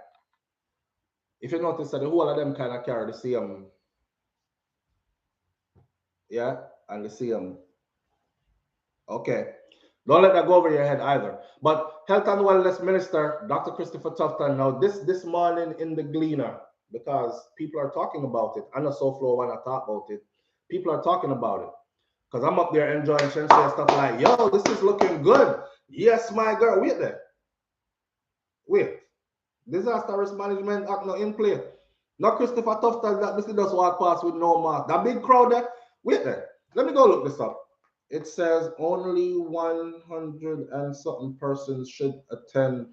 If you notice that the whole of them kind of carry the same, yeah, and the same. Okay. Don't let that go over your head either. But Health and Wellness Minister, Dr. Christopher Tufton, now this morning in the Gleaner, because people are talking about it. I know SoFlo when I talk about it. People are talking about it. Because I'm up there enjoying Shenseea stuff like, yo, this is looking good. Yes, my girl. Wait there. Wait. Disaster risk management act not in play. Not Christopher Tufton that this does walk past with no mask. That big crowd there. Wait there. Let me go look this up. It says only 100 and something persons should attend.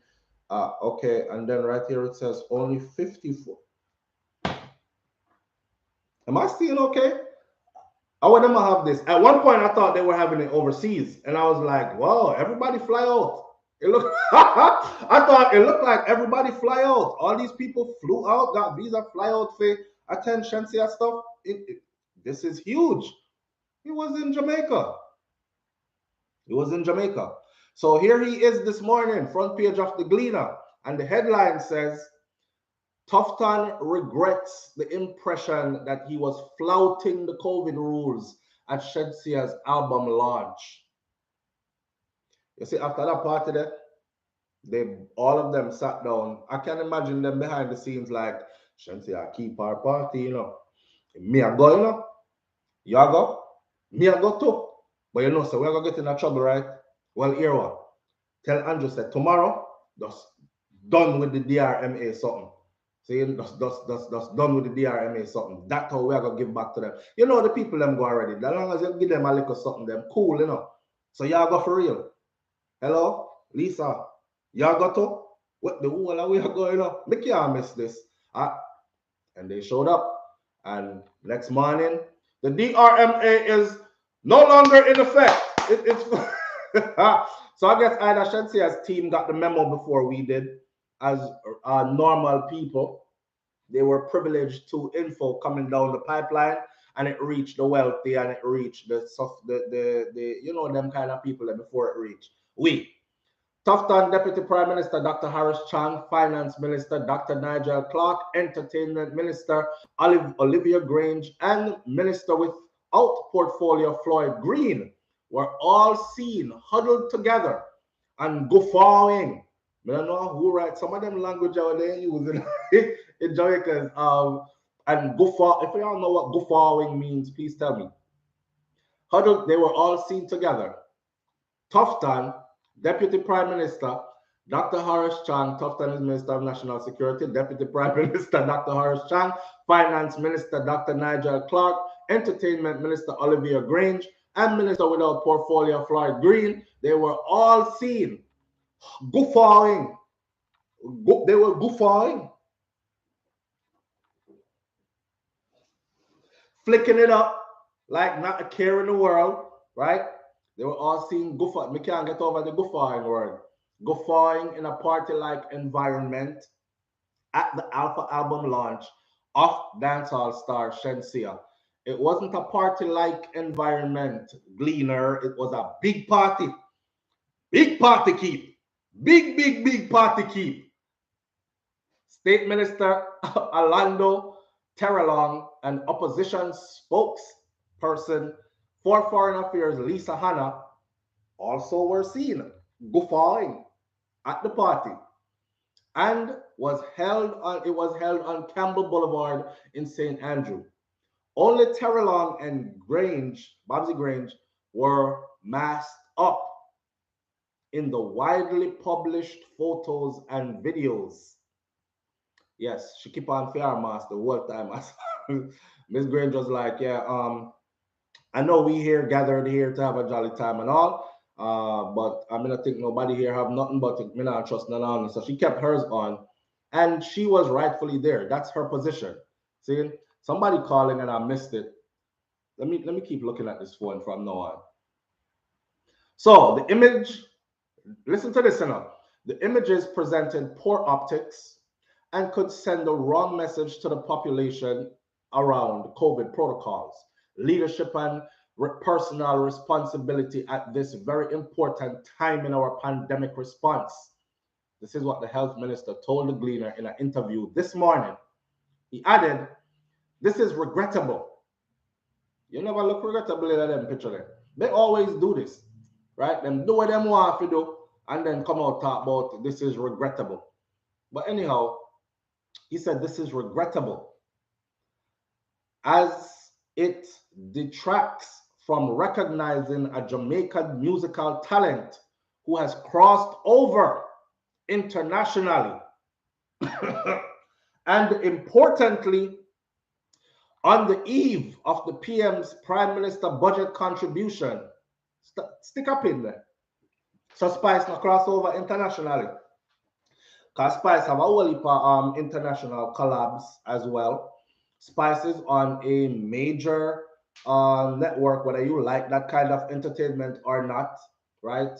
Okay, and then right here it says only 54. Am I seeing okay? I want them to have this. At one point, I thought they were having it overseas, and I was like, "Wow, everybody fly out." It looked. I thought it looked like everybody fly out. All these people flew out, got visa, fly out for attend Shenseea stuff. This is huge. It was in Jamaica. He was in Jamaica. So here he is this morning, front page of the Gleaner, and the headline says, Tufton regrets the impression that he was flouting the COVID rules at Shensea's album launch. You see, after that party there, all of them sat down. I can imagine them behind the scenes like, Shenseea keep our party, you know. Me I go, you know. You a go? Me I go too. But you know, so we're going to get in a trouble, right? Well, here what? Tell Andrew said tomorrow, just done with the DRMA something. See, just done with the DRMA something. That's how we're going to give back to them. You know, the people them go already. As long as you give them a little something, them cool, you know. So y'all go for real. Hello, Lisa. Y'all got to? What the whole of we are going on? Me can't miss this. And they showed up. And next morning, the DRMA is no longer in effect. It's so I guess either Shenseea's team got the memo before we did, as normal people. They were privileged to info coming down the pipeline, and it reached the wealthy, and it reached the you know, them kind of people that before it reached we. Tufton Deputy Prime Minister Dr. Harris Chang, Finance Minister Dr. Nigel Clark, Entertainment Minister Olivia Grange, and Minister without portfolio Floyd Green were all seen huddled together and guffawing. I don't know who writes some of them language out there using in Jamaica. And guffaw, if you don't know what guffawing means, please tell me. Huddled, they were all seen together. Tufton, Deputy Prime Minister Dr. Harris Chang, Tufton is Minister of National Security, Deputy Prime Minister Dr. Harris Chang, Finance Minister Dr. Nigel Clark, Entertainment Minister Olivia Grange, and Minister without portfolio Floyd Green, they were all seen guffawing. They were guffawing. Flicking it up like not a care in the world, right? They were all seen guffawing. Me can't get over the guffawing word. Guffawing in a party-like environment at the Alpha album launch of dancehall star Shenseea. It wasn't a party-like environment, Gleaner. It was a big party. Big party keep. Big party keep. State Minister Orlando Terrelong and opposition spokesperson for Foreign Affairs Lisa Hanna also were seen guffawing at the party, and it was held on Campbell Boulevard in St. Andrew. Only Terrelong and Vybz Grange, were masked up in the widely published photos and videos. Yes, she keep on fair mask the whole time. Miss Grange was like, yeah, I know we here gathered here to have a jolly time and all, but I mean, I think nobody here have nothing but me not trust none on. So she kept hers on, and she was rightfully there. That's her position. See, somebody calling and I missed it. Let me keep looking at this phone from now on. So the image, listen to this now. The images presented poor optics and could send the wrong message to the population around COVID protocols, leadership, and personal responsibility at this very important time in our pandemic response. This is what the health minister told the Gleaner in an interview this morning. He added, "This is regrettable." You never look regrettable in them picture there. They always do this, right? Them do what them want to do and then come out talk about this is regrettable. But anyhow, he said this is regrettable as it detracts from recognizing a Jamaican musical talent who has crossed over internationally. And importantly, on the eve of the PM's Prime Minister budget contribution, stick up in there. So Spice not cross over internationally. Because Spice have a whole heap of international collabs as well. Spice is on a major network, whether you like that kind of entertainment or not, right?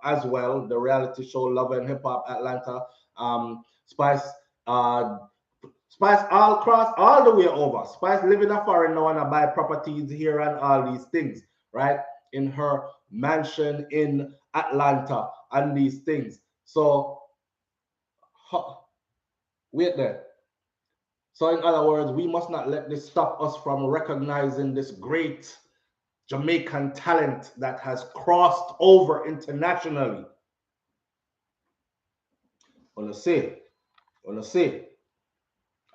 As well, the reality show Love and Hip Hop Atlanta. Spice all across, all the way over. Spice living a foreign now and buy properties here and all these things, right? In her mansion in Atlanta and these things. So, wait there. So in other words, we must not let this stop us from recognizing this great Jamaican talent that has crossed over internationally. Wanna see?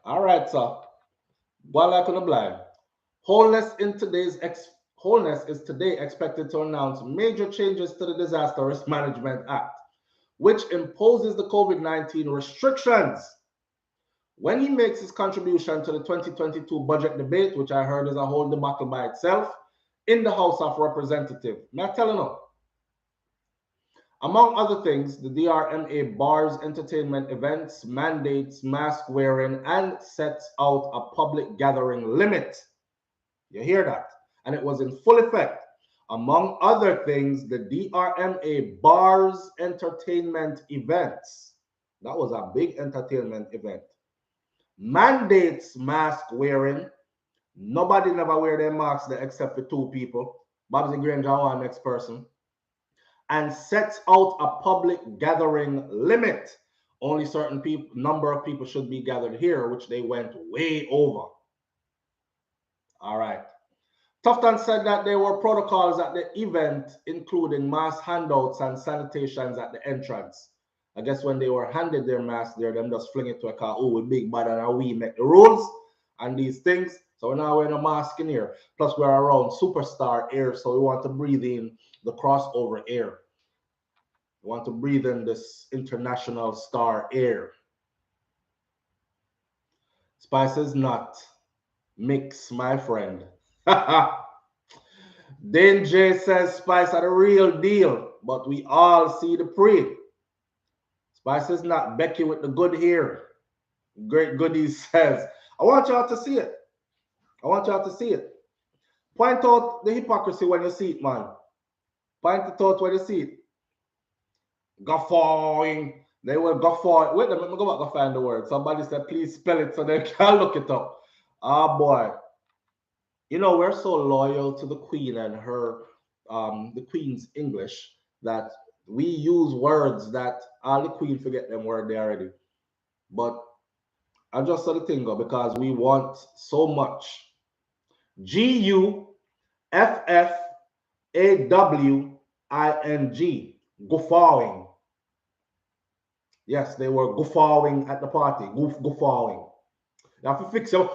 All right, sir. Well, like on the blind. Wholeness is today expected to announce major changes to the Disaster Risk Management Act, which imposes the COVID-19 restrictions. When he makes his contribution to the 2022 budget debate, which I heard is a whole debacle by itself, in the House of Representatives, may I tell you now, Among other things, the DRMA bars entertainment events, mandates mask wearing, and sets out a public gathering limit. You hear that? And it was in full effect. Among other things, the DRMA bars entertainment events. That was a big entertainment event. Mandates mask wearing. Nobody never wear their masks there except for 2 people. Babsy Granger, our next person. And sets out a public gathering limit. Only certain number of people should be gathered here, which they went way over. All right. Tufton said that there were protocols at the event, including mask handouts and sanitations at the entrance. I guess when they were handed their mask there, them just fling it to a car. Oh, we're big, bad, and we make the rules and these things. So we're now wearing a mask in here. Plus, we're around superstar air, so we want to breathe in the crossover air. We want to breathe in this international star air. Spice is not mix, my friend. Then Jay says Spice are the real deal, but we all see the pre. Spice is not Becky with the good hair. Great Goodies says, I want y'all to see it. I want y'all to see it. Point out the hypocrisy when you see it, man. Point it out when you see it. Guffawing. They were guffawing. Wait a minute, let me go back and find the word. Somebody said, please spell it so they can look it up. Ah, boy. You know, we're so loyal to the Queen and her, the Queen's English, that we use words that all the Queen forget them word they already. But I just saw the thing go because we want so much. Guffawing, guffawing. Yes, they were guffawing at the party. Guffawing. You have to fix your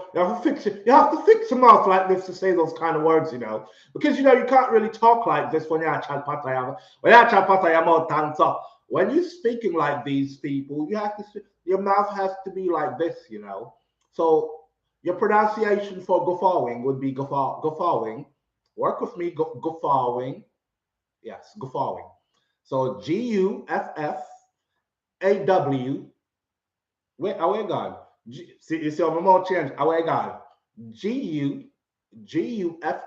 mouth like this to say those kind of words, you know. Because you know you can't really talk like this when you're at chat pataya. When you're at chat pataya mouth answer. When you're speaking like these people, you have to your mouth has to be like this, you know. So your pronunciation for guffawing would be guffawing. Work with me, guffawing. Yes, guffawing. So Guffawing. Wait, away God. See, you see how my mouth change. Away God.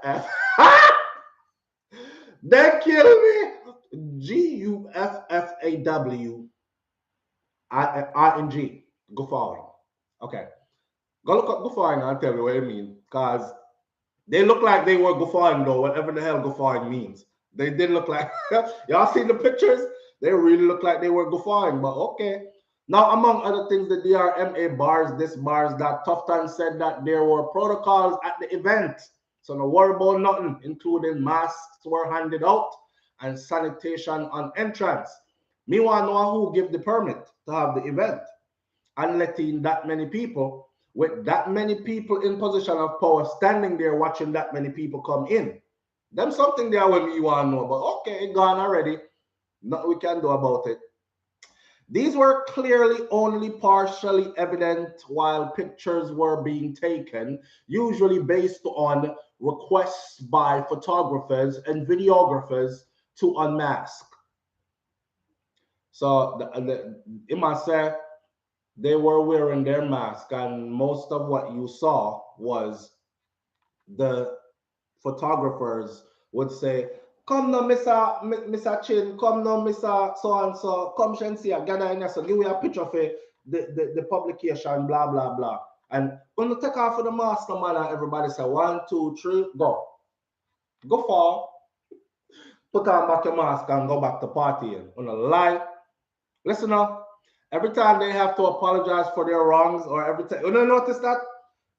Guff. They kill me. Guffawing. Guffawing. Okay. Go look up guffawing and I'll tell you what it means. Because they look like they were guffawing though, whatever the hell guffawing means. They did look like y'all see the pictures? They really look like they were guffawing, but okay. Now, among other things, the DRMA bars that Tufton said that there were protocols at the event. So no worry about nothing, including masks were handed out and sanitation on entrance. Me want to know who give the permit to have the event and letting that many people, with that many people in position of power standing there watching that many people come in. Them something there with me you want to know, but okay, it gone already. Nothing we can do about it. These were clearly only partially evident while pictures were being taken, usually based on requests by photographers and videographers to unmask. So it must say they were wearing their mask, and most of what you saw was the photographers would say, come now, Mr. Chin, come now, Mr. So-and-so, come Shenseea, gather in here, so give me a picture for the publication, blah, blah, blah. And when you take off for the master, man, and everybody say, 1, 2, 3, go. Go for, put on back your mask and go back to partying. On a lie. Listen up, every time they have to apologize for their wrongs, or every time, you don't notice that?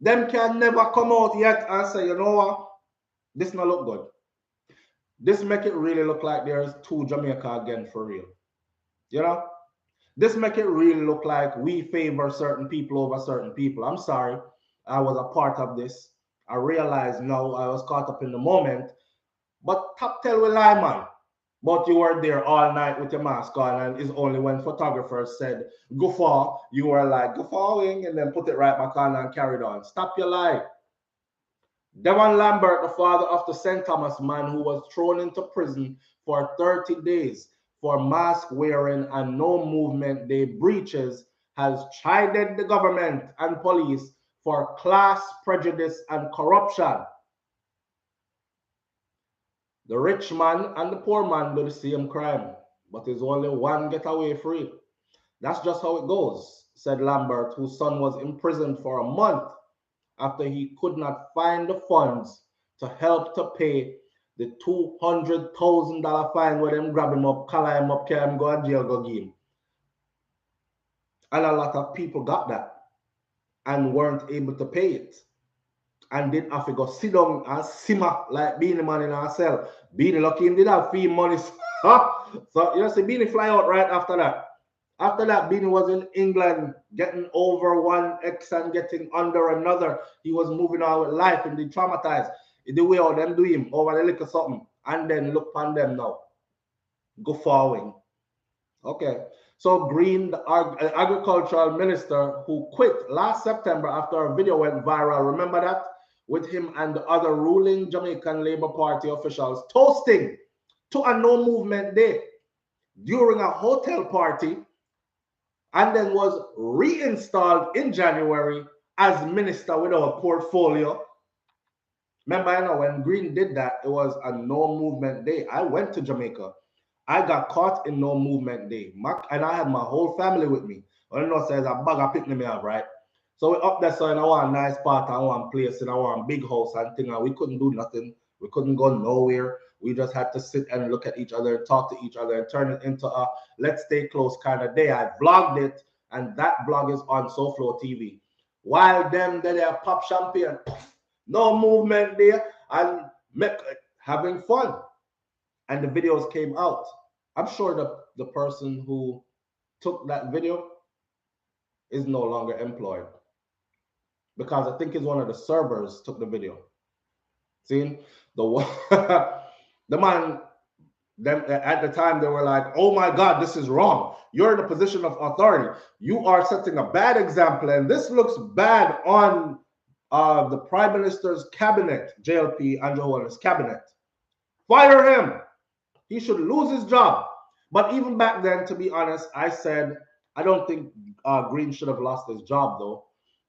Them can never come out yet and say, you know what? This not look good. This make it really look like there's 2 Jamaica again for real. You know? This make it really look like we favor certain people over certain people. I'm sorry. I was a part of this. I realized now I was caught up in the moment. But top tell we lie, man. But you were there all night with your mask on, and it's only when photographers said, guffaw, you were like, guffawing, and then put it right back on and carried on. Stop your lie. Devon Lambert, the father of the St. Thomas man who was thrown into prison for 30 days for mask wearing and no movement day breaches has chided the government and police for class prejudice and corruption. The rich man and the poor man do the same crime, but there's only one get away free. That's just how it goes, said Lambert, whose son was imprisoned for a month after he could not find the funds to help to pay the $200,000 fine where them grab him up, collar him up, carry him, go to jail, go give him. And a lot of people got that and weren't able to pay it. And then have to go sit down and simmer like Beanie Man in our cell. Beanie lucky him did have fee money. So you see Beanie fly out right after that. After that, Beanie was in England getting over one ex and getting under another. He was moving on with life and they traumatized. The way how them do him over the liquor something. And then look on them now. Go forward. Okay. So Green, the agricultural minister who quit last September after a video went viral, remember that? With him and the other ruling Jamaican Labour Party officials toasting to a no movement day during a hotel party, and then was reinstalled in January as minister without portfolio. Remember, you know, when Green did that, it was a no movement day. I went to Jamaica. I got caught in no movement day. And I had my whole family with me. I don't know, says a bag of picnic me up, right? So we up there, so in our nice part, I want place, in our big house and thing, and we couldn't do nothing. We couldn't go nowhere. We just had to sit and look at each other and talk to each other and turn it into a let's stay close kind of day. I vlogged it, and that vlog is on SoFlo TV. While them there pop champagne, no movement there, and having fun. And the videos came out. I'm sure the person who took that video is no longer employed, because I think it's one of the servers took the video. See, the man, them at the time they were like, "Oh my God, this is wrong. You're in a position of authority. You are setting a bad example, and this looks bad on the Prime Minister's cabinet, JLP Andrew Holness' cabinet. Fire him. He should lose his job." But even back then, to be honest, I said I don't think Green should have lost his job, though.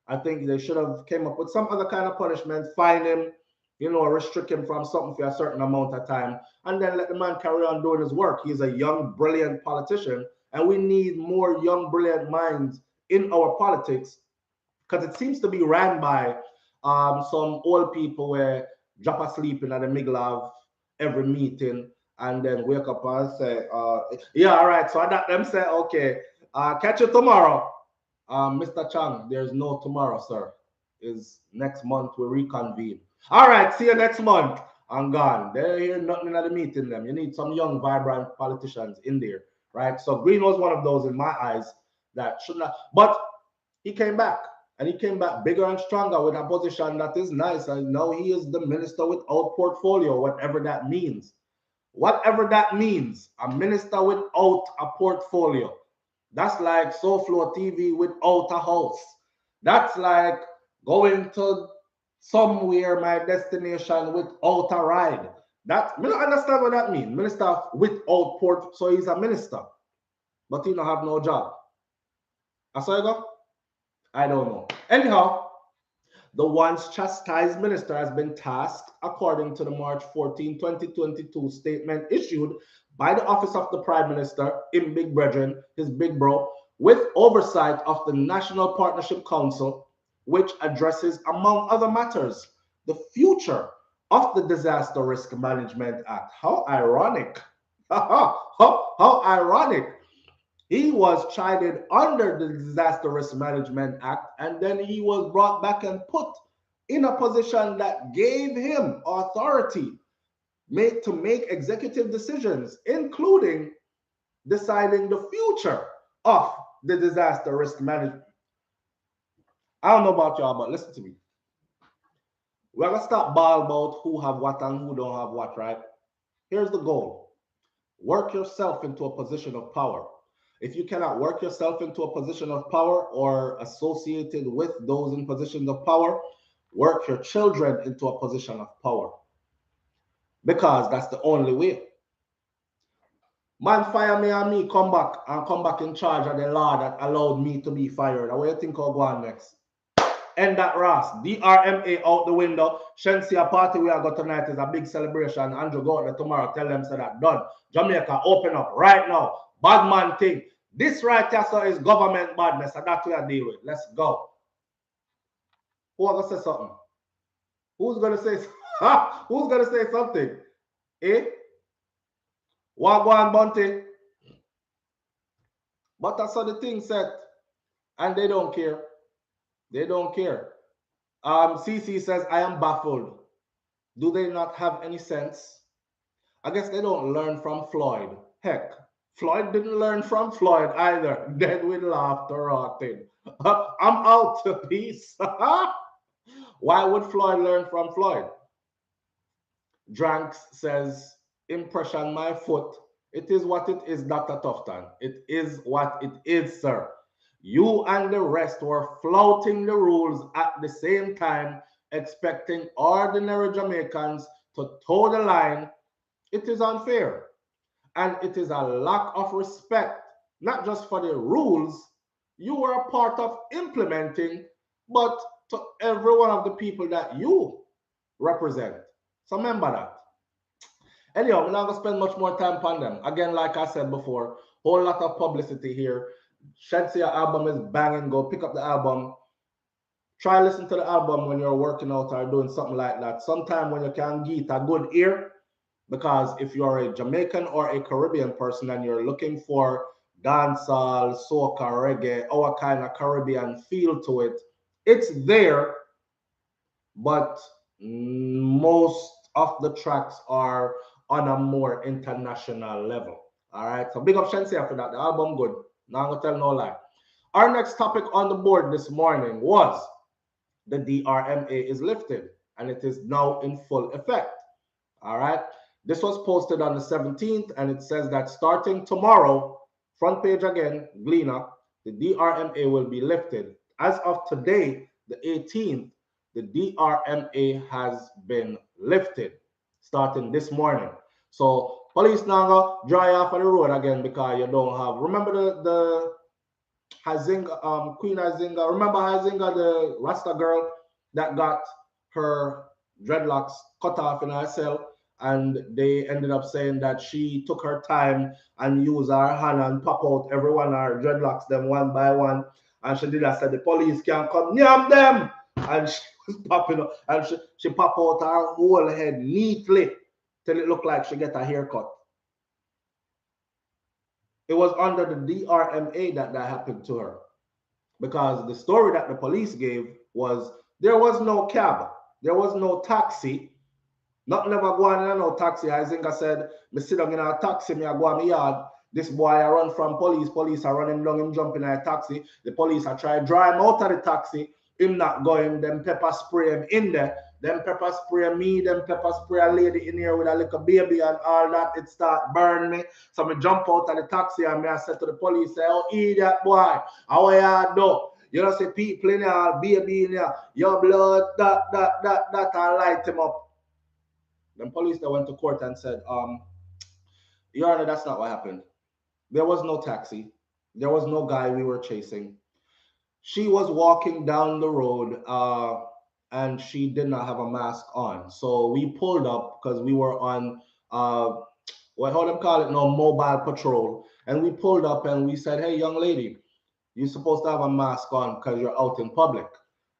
I think they should have came up with some other kind of punishment, fine him, you know, restrict him from something for a certain amount of time, and then let the man carry on doing his work. He's a young, brilliant politician, and we need more young, brilliant minds in our politics, because it seems to be ran by some old people where drop asleep in the middle of every meeting and then wake up and say, yeah, all right. So I got them say, okay, catch you tomorrow. Mr. Chang, there's no tomorrow, sir. Is next month we reconvene. All right, see you next month. I'm gone. They hear nothing at the meeting them. You need some young, vibrant politicians in there, right? So Green was one of those in my eyes that should not, but he came back. And he came back bigger and stronger with a position that is nice. And now he is the minister without portfolio, whatever that means. Whatever that means, a minister without a portfolio. That's like SoFlo TV without a house. That's like going to somewhere, my destination, without a ride. That, I don't understand what that means. Minister without port, so he's a minister, but he don't have no job. I saw you go. I don't know. Anyhow, the once chastised minister has been tasked, according to the March 14, 2022 statement issued by the Office of the Prime Minister, in Big Brethren, his big bro, with oversight of the National Partnership Council, which addresses, among other matters, the future of the Disaster Risk Management Act. How ironic. How ironic. He was chided under the Disaster Risk Management Act, and then he was brought back and put in a position that gave him authority to make executive decisions, including deciding the future of the disaster risk management. I don't know about y'all, but listen to me. We're going to stop ball about who have what and who don't have what, right? Here's the goal. Work yourself into a position of power. If you cannot work yourself into a position of power or associated with those in positions of power, work your children into a position of power. Because that's the only way. Man fire me and me come back in charge of the law that allowed me to be fired. What do you think I'll go on next? End that Ross. DRMA out the window. Shenseea party we are got tonight is a big celebration. Andrew go out there tomorrow. Tell them so that done. Jamaica open up right now. Bad man thing. This right here so is government badness, and that's what I deal with. Let's go. Who are gonna say something? Who's gonna say who's gonna say something? Eh? Wagwan Bunty. But that's how the thing set. And they don't care. They don't care. CC says, I am baffled. Do they not have any sense? I guess they don't learn from Floyd. Heck, Floyd didn't learn from Floyd either. Dead with laughter rotting. I'm out to peace. Why would Floyd learn from Floyd? Dranks says, impression my foot. It is what it is, Dr. Tufton. It is what it is, sir. You and the rest were flouting the rules at the same time, expecting ordinary Jamaicans to toe the line. It is unfair. And it is a lack of respect, not just for the rules you were a part of implementing, but to every one of the people that you represent. So remember that. Anyhow, I'm not going to spend much more time on them. Again, like I said before, whole lot of publicity here. Shenseea album is banging. Go pick up the album. Try listen to the album when you're working out or doing something like that. Sometime when you can get a good ear, because if you're a Jamaican or a Caribbean person and you're looking for dancehall, soca, reggae, our kind of Caribbean feel to it, it's there, but most of the tracks are on a more international level. All right, so big up Shenseea for that. The album good. Now I'm gonna tell no lie. Our next topic on the board this morning was the DRMA is lifted and it is now in full effect. All right. This was posted on the 17th and it says that starting tomorrow, front page again, Gleaner, the DRMA will be lifted. As of today, the 18th, the DRMA has been lifted starting this morning. So police now go dry off of the road again because you don't have. Remember the Hazinga, Queen Hazinga. Remember Hazinga, the Rasta girl that got her dreadlocks cut off in her cell, and they ended up saying that she took her time and used her hand and pop out everyone her dreadlocks them one by one, and she did that. Said the police can't come near them, and she was popping up, and she pop out her whole head neatly till it looked like she get a haircut. It was under the DRMA that happened to her, because the story that the police gave was there was no cab, there was no taxi, nothing ever go on in no taxi. I think I said, me sit down in a taxi, me I go on my yard. This boy I run from police are running down him, jumping in a taxi. The police are trying to drive him out of the taxi. Him not going, them pepper spray him in there. Them pepper spray me, them pepper spray a lady in here with a little baby and all that. It start burn me. So me jump out of the taxi and me I said to the police, say, oh, idiot boy, how you do? You know, say people in here, baby in here, your blood, that, and light him up. Then police that went to court and said, Your Honor, that's not what happened. There was no taxi. There was no guy we were chasing. She was walking down the road and she did not have a mask on. So we pulled up because we were on, what how them call it, no, mobile patrol. And we pulled up and we said, hey, young lady, you're supposed to have a mask on because you're out in public.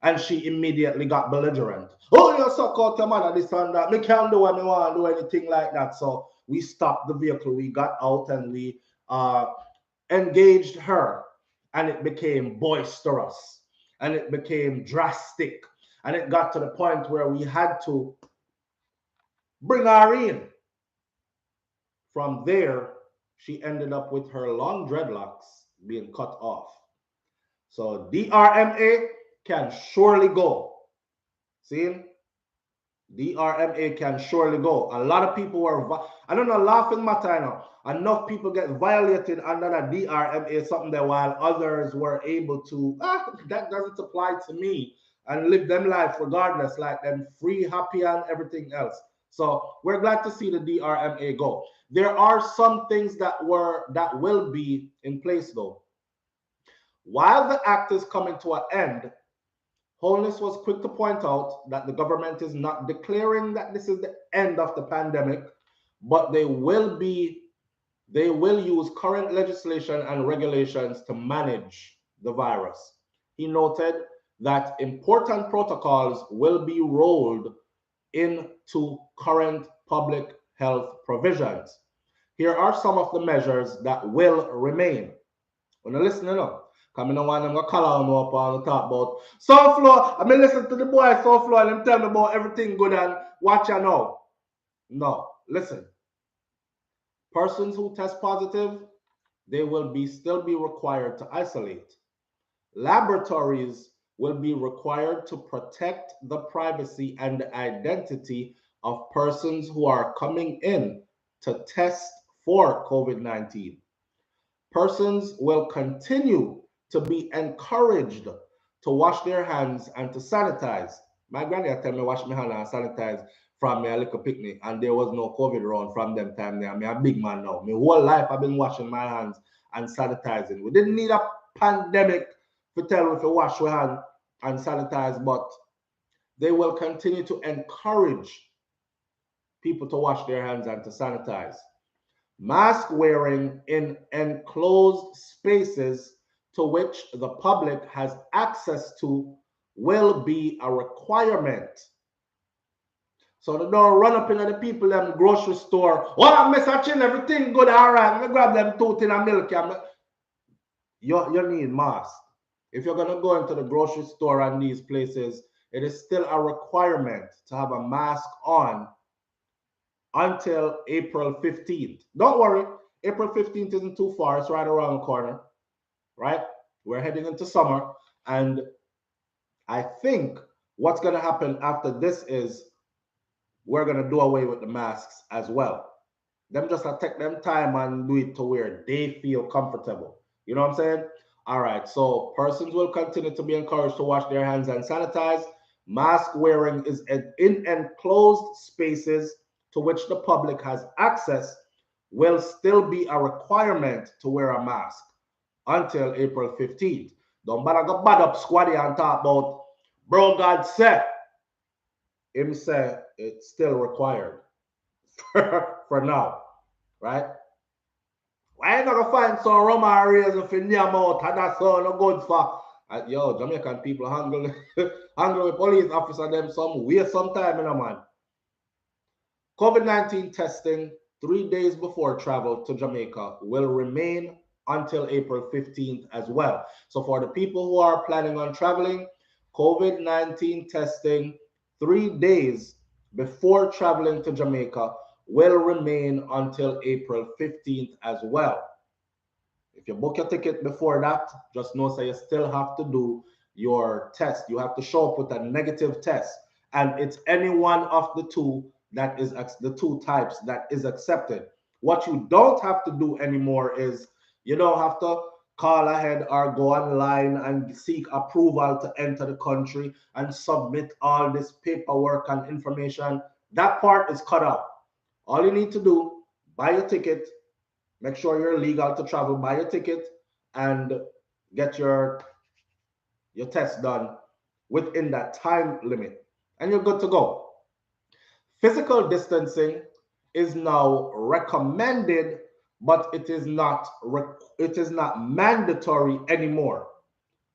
And she immediately got belligerent. Oh, you suck out your mother, this and that. Me can't do what me want to do, anything like that. So we stopped the vehicle. We got out and we engaged her. And it became boisterous. And it became drastic. And it got to the point where we had to bring her in. From there, she ended up with her long dreadlocks being cut off. So DRMA can surely go. See? DRMA can surely go. A lot of people were, I don't know, laughing matter, I know. Enough people get violated under the DRMA, something that while others were able to, that doesn't apply to me, and live them life regardless, like them free, happy, and everything else. So we're glad to see the DRMA go. There are some things that will be in place though. While the act is coming to an end, Holness was quick to point out that the government is not declaring that this is the end of the pandemic, but they will use current legislation and regulations to manage the virus. He noted that important protocols will be rolled into current public health provisions. Here are some of the measures that will remain. When you listen up, because I don't want them to call on up and talk about so flow. I mean, listen to the boy so flow and them tell me about everything good and watch you know. No, listen. Persons who test positive, they will still be required to isolate. Laboratories will be required to protect the privacy and identity of persons who are coming in to test for COVID-19. Persons will continue to be encouraged to wash their hands and to sanitize. My granny tell me wash my hand and sanitize from my little picnic, and there was no COVID around from them time there. I'm a big man now. My whole life I've been washing my hands and sanitizing. We didn't need a pandemic to tell us to wash your hand and sanitize, but they will continue to encourage people to wash their hands and to sanitize. Mask wearing in enclosed spaces to which the public has access to will be a requirement. So they don't run up into the people in the grocery store. Oh, I'm messaging everything good, all right. Let me grab them 2 tin of milk. You need masks. If you're going to go into the grocery store and these places, it is still a requirement to have a mask on until April 15th. Don't worry, April 15th isn't too far. It's right around the corner, right? We're heading into summer. And I think what's going to happen after this is we're going to do away with the masks as well. Them just take them time and do it to where they feel comfortable. You know what I'm saying? All right, so persons will continue to be encouraged to wash their hands and sanitize. Mask wearing is in enclosed spaces to which the public has access will still be a requirement to wear a mask until April 15th. Don't bother go bad up squaddy and talk about, bro, God said. Him say it's still required for now, right? Why not gonna find some rum and raisin for near mouth and that's all no good for? Yo, Jamaican people handle with police officer them some weird sometime, you know, man. COVID-19 testing 3 days before travel to Jamaica will remain until April 15th as well. So for the people who are planning on traveling, COVID-19 testing 3 days before traveling to Jamaica will remain until April 15th as well. If you book your ticket before that, just know you still have to do your test. You have to show up with a negative test, and it's any one of the two that is the 2 types that is accepted. What you don't have to do anymore is you don't have to call ahead or go online and seek approval to enter the country and submit all this paperwork and information. That part is cut out. All you need to do, buy a ticket, make sure you're legal to travel, buy a ticket, and get your test done within that time limit, and you're good to go. Physical distancing is now recommended, but it is not mandatory anymore.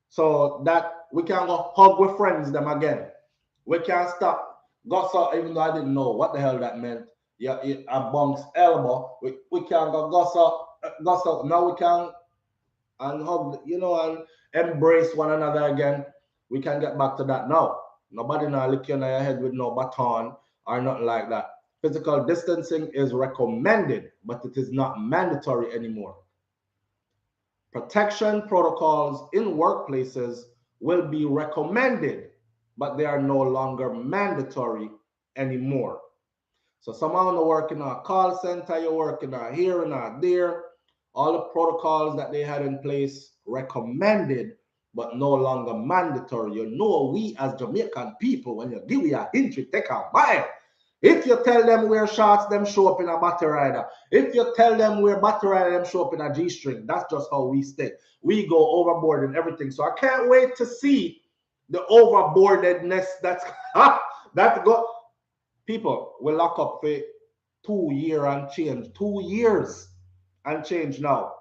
So that we can go hug with friends them again. We can't stop gossip, even though I didn't know what the hell that meant. Yeah, a bunk's elbow. We can go gossip. Now we can and hug, and embrace one another again. We can get back to that now. Nobody now lick you in your head with no baton or nothing like that. Physical distancing is recommended, but it is not mandatory anymore. Protection protocols in workplaces will be recommended, but they are no longer mandatory anymore. So someone who work in a call center, you're working here and there, all the protocols that they had in place recommended, but no longer mandatory. You know, we as Jamaican people, when you give you a hint, you take a mile. If you tell them wear shorts, them show up in a battle rider. If you tell them wear battle rider, them show up in a G-string. That's just how we stay. We go overboard in everything. So I can't wait to see the overboardedness that's that go. People will lock up for 2 years and change. 2 years and change now.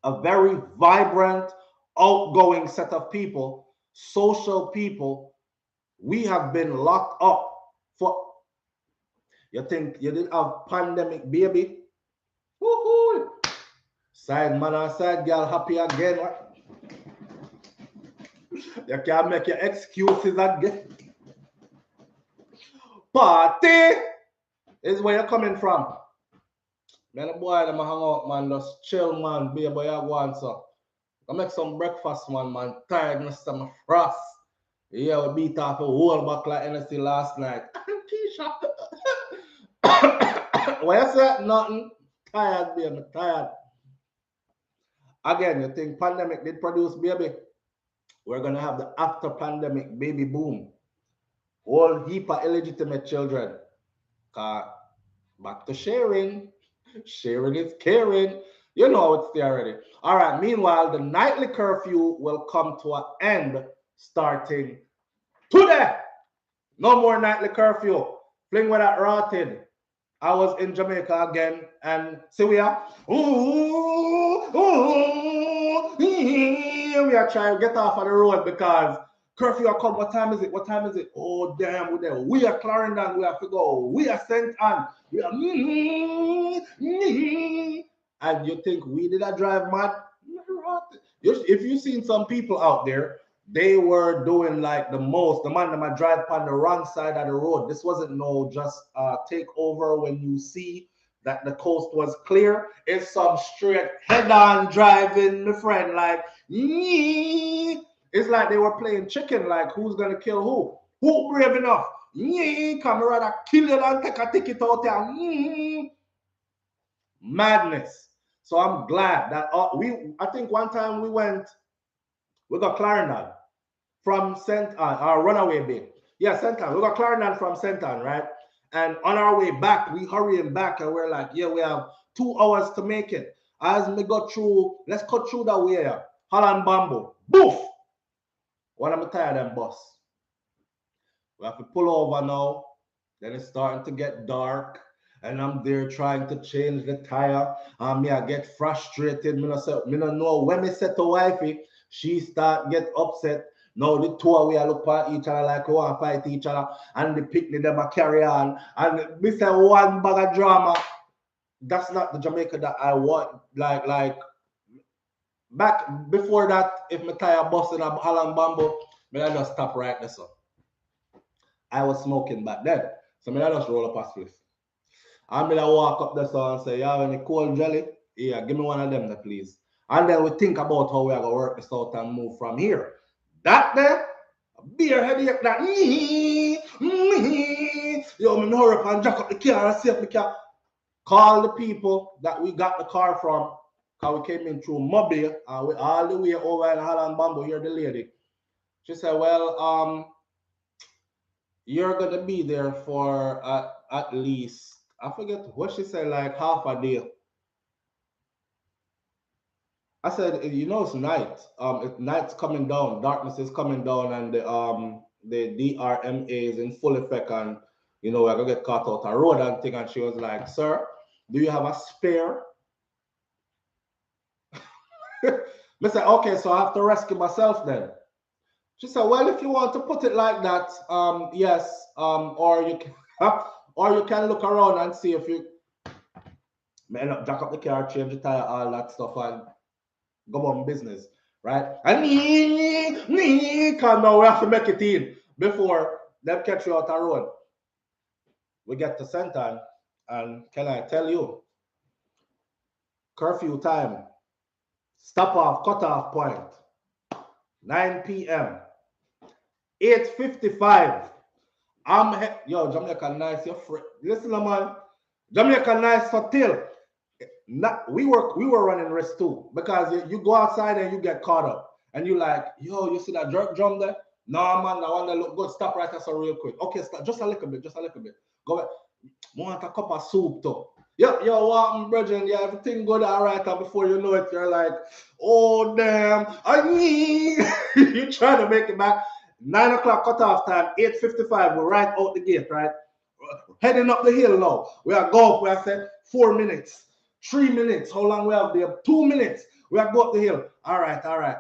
A very vibrant, outgoing set of people, social people. We have been locked up for. You think you didn't have pandemic, baby? Woohoo! Side man and side girl happy again. What? You can't make your excuses again. Party is where you're coming from. Man, the boy, them hang out, man, just chill, man. Baby, you go on, so. I make some breakfast, man. Tired, Mr. My frost. Yeah, we beat off a whole buckle of Hennessy last night. T-shirt. Why you say nothing? Tired, baby, tired. Again, you think pandemic did produce baby? We're going to have the after pandemic baby boom. Whole heap of illegitimate children. Back to sharing. Sharing is caring. You know it's there already. All right. Meanwhile, the nightly curfew will come to an end starting today. No more nightly curfew. Fling with that rotted. I was in Jamaica again, and see we are. We are trying to get off of the road because curfew will come. What time is it? What time is it? Oh damn, we're there. We are Clarendon. We have to go. We are St. Anne. We are. And you think we did a drive mad? If you've seen some people out there, they were doing like the most. The man that might drive on the wrong side of the road. This wasn't no just take over when you see that the coast was clear. It's some straight head-on driving, my friend. Like, it's like they were playing chicken. Like, who's gonna kill who? Who brave enough? Come rather kill you and take a ticket out there. Madness. So I'm glad that I think one time we got Clarendon from St. Anne, our runaway bay. Yeah, St. Anne. We got Clarendon from St. Anne, right? And on our way back, we hurrying back and we're like, yeah, we have 2 hours to make it. As we go through, let's cut through that way. Holland Bamboo. Boof! When I'm tired of them bus. We have to pull over now. Then it's starting to get dark. And I'm there trying to change the tire. Me, I get frustrated. Me no know when me set to wifey, she start get upset. Now the 2 of we look at each other like we want to fight each other. And the picnic them a carry on. And me say one bag of drama. That's not the Jamaica that I want. Like back before that, if my tire busted a Holland Bamboo, me I just stop right there. So I was smoking back then. So me I just roll up a spliff. I'm gonna walk up there and say, you have any cold jelly? Yeah, give me one of them there, please. And then we think about how we are gonna work this out and move from here. That there, a beer headache that yo, me hurry up and jack up the car and see if we can call the people that we got the car from, because we came in through Mobile and we all the way over in Holland Bamboo. You're the lady. She said, well, you're gonna be there for at least, I forget what she said, like half a day. I said, you know, it's night. Night's coming down, darkness is coming down, and the DRMA is in full effect, and you know, we're gonna get caught out a road and thing. And she was like, sir, do you have a spare? I said, okay, so I have to rescue myself then. She said, well, if you want to put it like that, yes, or you can look around and see if you man jack up the car, change the tire, all that stuff, and go on business, right? And now we have to make it in before them catch you out the road. We get to St. Anne, and can I tell you, curfew time, stop off, cut off point, 9 p.m. 8:55. Yo, Jamaica nice. Listen, man. Jamaica nice for till. We were running risk too, because you go outside and you get caught up, and you like, yo, you see that jerk drum there? No, man, that one that look good. Stop right there, so real quick. Okay, stop. Just a little bit. Go back. want a cup of soup too. Yo, what, brethren? Yeah, everything good, all right. And before you know it, you're like, oh, damn, I need. You trying to make it back. 9 o'clock cutoff time, 8:55, we're right out the gate, right? Heading up the hill now. We are go up, we are said 4 minutes, 3 minutes. How long we have there? 2 minutes. We are go up the hill. All right.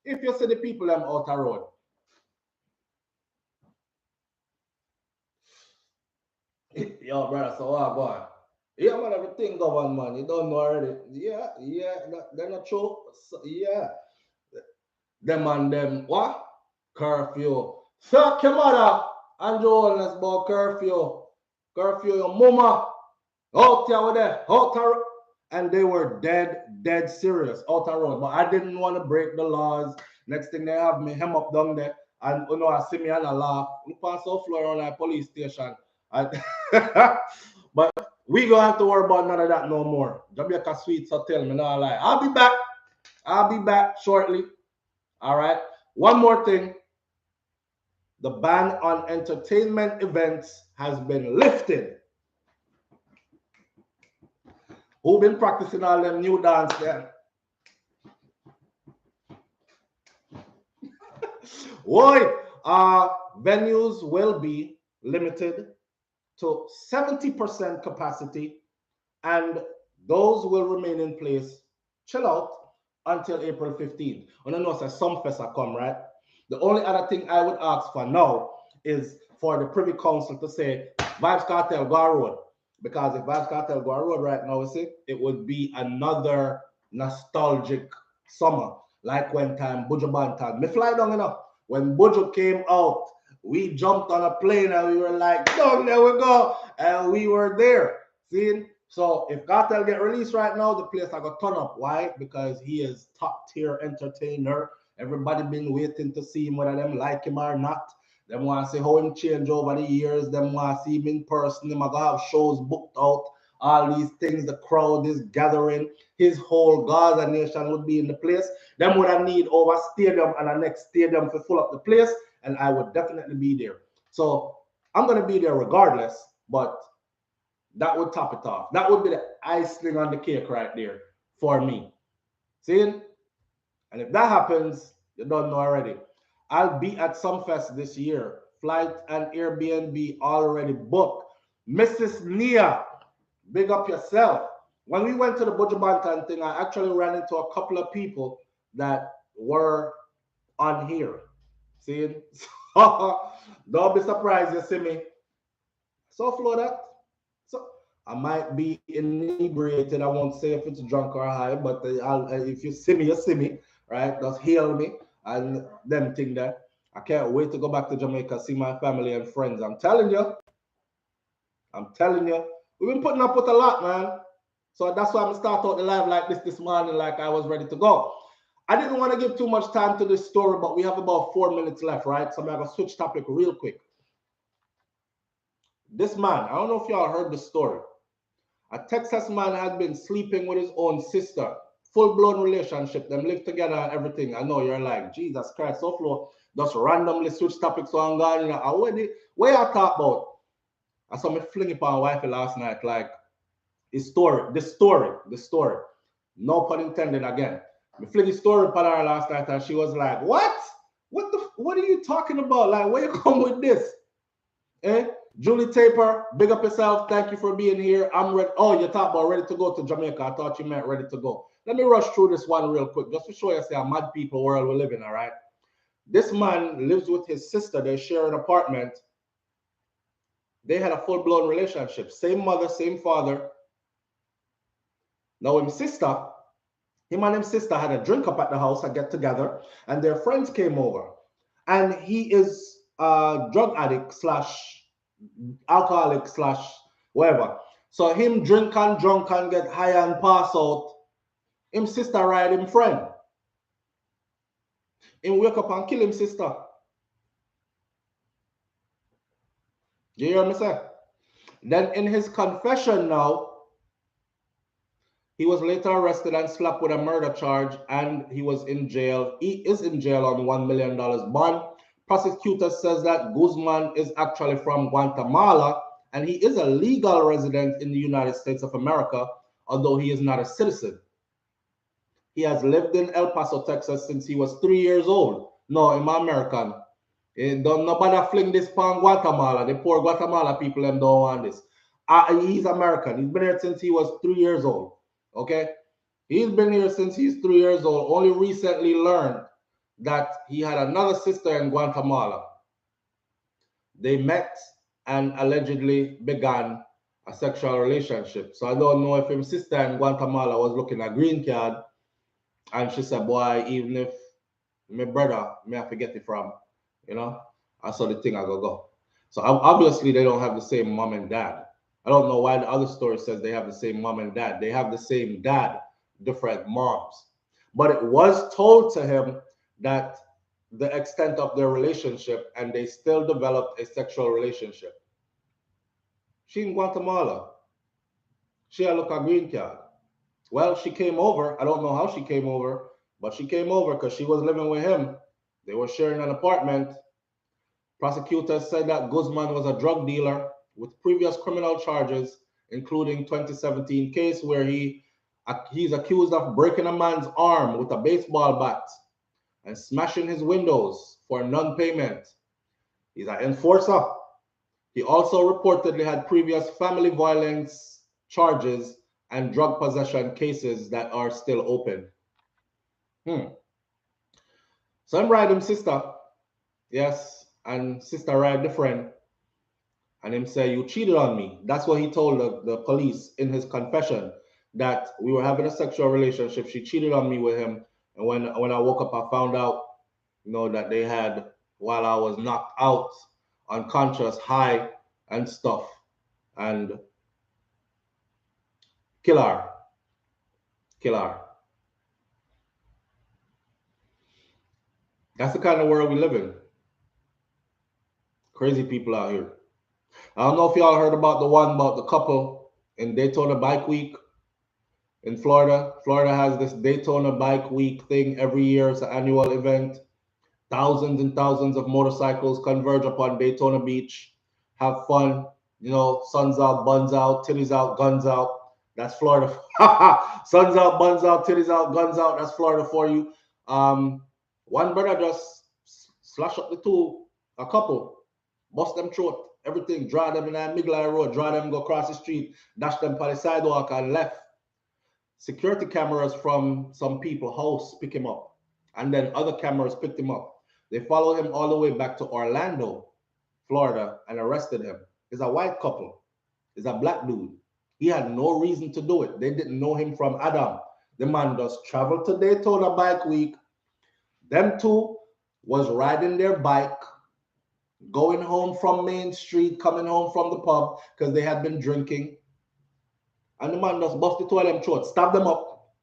If you see the people them out the road, yo, brother, so what, boy? Yeah, man, everything govern, man. You don't know already. Yeah, they're not true. So, yeah. Them and them, what? Curfew. Fuck your mother. And Jonas about curfew. Curfew, your mama. Out there with there. Out there. And they were dead serious. Out the road. But I didn't want to break the laws. Next thing they have me hem up down there. And you know, I see me and I laugh. We pass off floor on a police station. But we don't have to worry about none of that no more. Jamaica Sweets Hotel, me not lie. I'll be back shortly. All right. One more thing. The ban on entertainment events has been lifted. Who been practicing all them new dance there? Why? Venues will be limited to 70% capacity, and those will remain in place, chill out, until April 15th. And I know some fest are come, right? The only other thing I would ask for now is for the Privy Council to say, Vybz Kartel go a road. Because if Vybz Kartel go a road right now, you see, it would be another nostalgic summer. Like when time Buju Banton, me fly down enough. When Buju came out, we jumped on a plane and we were like, oh, there we go. And we were there. See? So if Kartel get released right now, the place I got turn up. Why? Because he is top tier entertainer. Everybody been waiting to see him, whether them like him or not. Them want to see how him change over the years. Them want to see him in person. Them gonna have shows booked out. All these things, the crowd is gathering. His whole Gaza nation would be in the place. Them would have need over stadium and a next stadium to fill up the place. And I would definitely be there. So I'm gonna be there regardless, but that would top it off. That would be the icing on the cake right there for me. See? And if that happens, you don't know already. I'll be at Sumfest this year. Flight and Airbnb already booked. Mrs. Nia, big up yourself. When we went to the Buju Banton thing, I actually ran into a couple of people that were on here. See? So, don't be surprised you see me. So flow that. So I might be inebriated. I won't say if it's drunk or high, but if you see me, you see me, right? Just hail me and them thing that. I can't wait to go back to Jamaica, see my family and friends. I'm telling you. We've been putting up with a lot, man. So that's why I'm going to start out the live like this morning, like I was ready to go. I didn't want to give too much time to this story, but we have about 4 minutes left, right? So I'm going to switch topic real quick. This man, I don't know if y'all heard the story. A Texas man had been sleeping with his own sister. Full-blown relationship. Them live together and everything. I know you're like, Jesus Christ, so flow. Just randomly switch topics so I'm going, you know, where I talk about? I saw me fling it on wifey last night, like, the story. No pun intended again. Me fling the story upon her last night and she was like, what? What are you talking about? Like, where you come with this? Eh? Julie Taper, big up yourself. Thank you for being here. I'm ready. Oh, you talk about ready to go to Jamaica. I thought you meant ready to go. Let me rush through this one real quick, just to show you how mad people world we live in, all right? This man lives with his sister. They share an apartment. They had a full-blown relationship. Same mother, same father. Now, him and his sister had a drink up at the house, a get together, and their friends came over. And he is a drug addict / alcoholic / whatever. So him drink and drunk and get high and pass out. Him sister ride him friend. Him wake up and kill him sister. You hear me say? Then in his confession now, he was later arrested and slapped with a murder charge, and he was in jail. He is in jail on $1 million bond. Prosecutor says that Guzman is actually from Guatemala and he is a legal resident in the United States of America, although he is not a citizen. He has lived in El Paso, Texas since he was 3 years old. No, I'm American. Don't nobody fling this pan Guatemala. The poor Guatemala people them don't want this. He's American. He's been here since he was 3 years old. Okay? He's been here since he's 3 years old. Only recently learned that he had another sister in Guatemala. They met and allegedly began a sexual relationship. So I don't know if his sister in Guatemala was looking at green card, and she said, boy, even if my brother may have to get it from, you know, I saw the thing I go. So obviously they don't have the same mom and dad. I don't know why the other story says they have the same mom and dad. They have the same dad, different moms. But it was told to him that the extent of their relationship, and they still developed a sexual relationship. She in Guatemala. She had look a green card. Well, she came over. I don't know how she came over, but she came over because she was living with him. They were sharing an apartment. Prosecutors said that Guzman was a drug dealer with previous criminal charges, including 2017 case where he's accused of breaking a man's arm with a baseball bat and smashing his windows for non-payment. He's an enforcer. He also reportedly had previous family violence charges and drug possession cases that are still open. So I'm riding sister, yes, and sister ride the friend, and him say, you cheated on me. That's what he told the police in his confession, that we were having a sexual relationship. She cheated on me with him, and when I woke up, I found out, you know, that they had, while I was knocked out, unconscious, high, and stuff, and kill her. That's the kind of world we live in. Crazy people out here. I don't know if y'all heard about the one about the couple in Daytona Bike Week in Florida. Florida has this Daytona Bike Week thing every year. It's an annual event. Thousands and thousands of motorcycles converge upon Daytona Beach, have fun, you know, suns out, buns out, titties out, guns out. That's Florida. Suns out, buns out, titties out, guns out. That's Florida for you. One brother just slash up a couple, bust them throat, everything, draw them in that middle of the road, draw them, go across the street, dash them by the sidewalk and left. Security cameras from some people's house pick him up, and then other cameras picked him up. They followed him all the way back to Orlando, Florida, and arrested him. It's a white couple. It's a black dude. He had no reason to do it. They didn't know him from Adam. The man just traveled to Daytona Bike Week. Them two was riding their bike, going home from Main Street, coming home from the pub because they had been drinking. And the man just busted two of them throats, stabbed them up.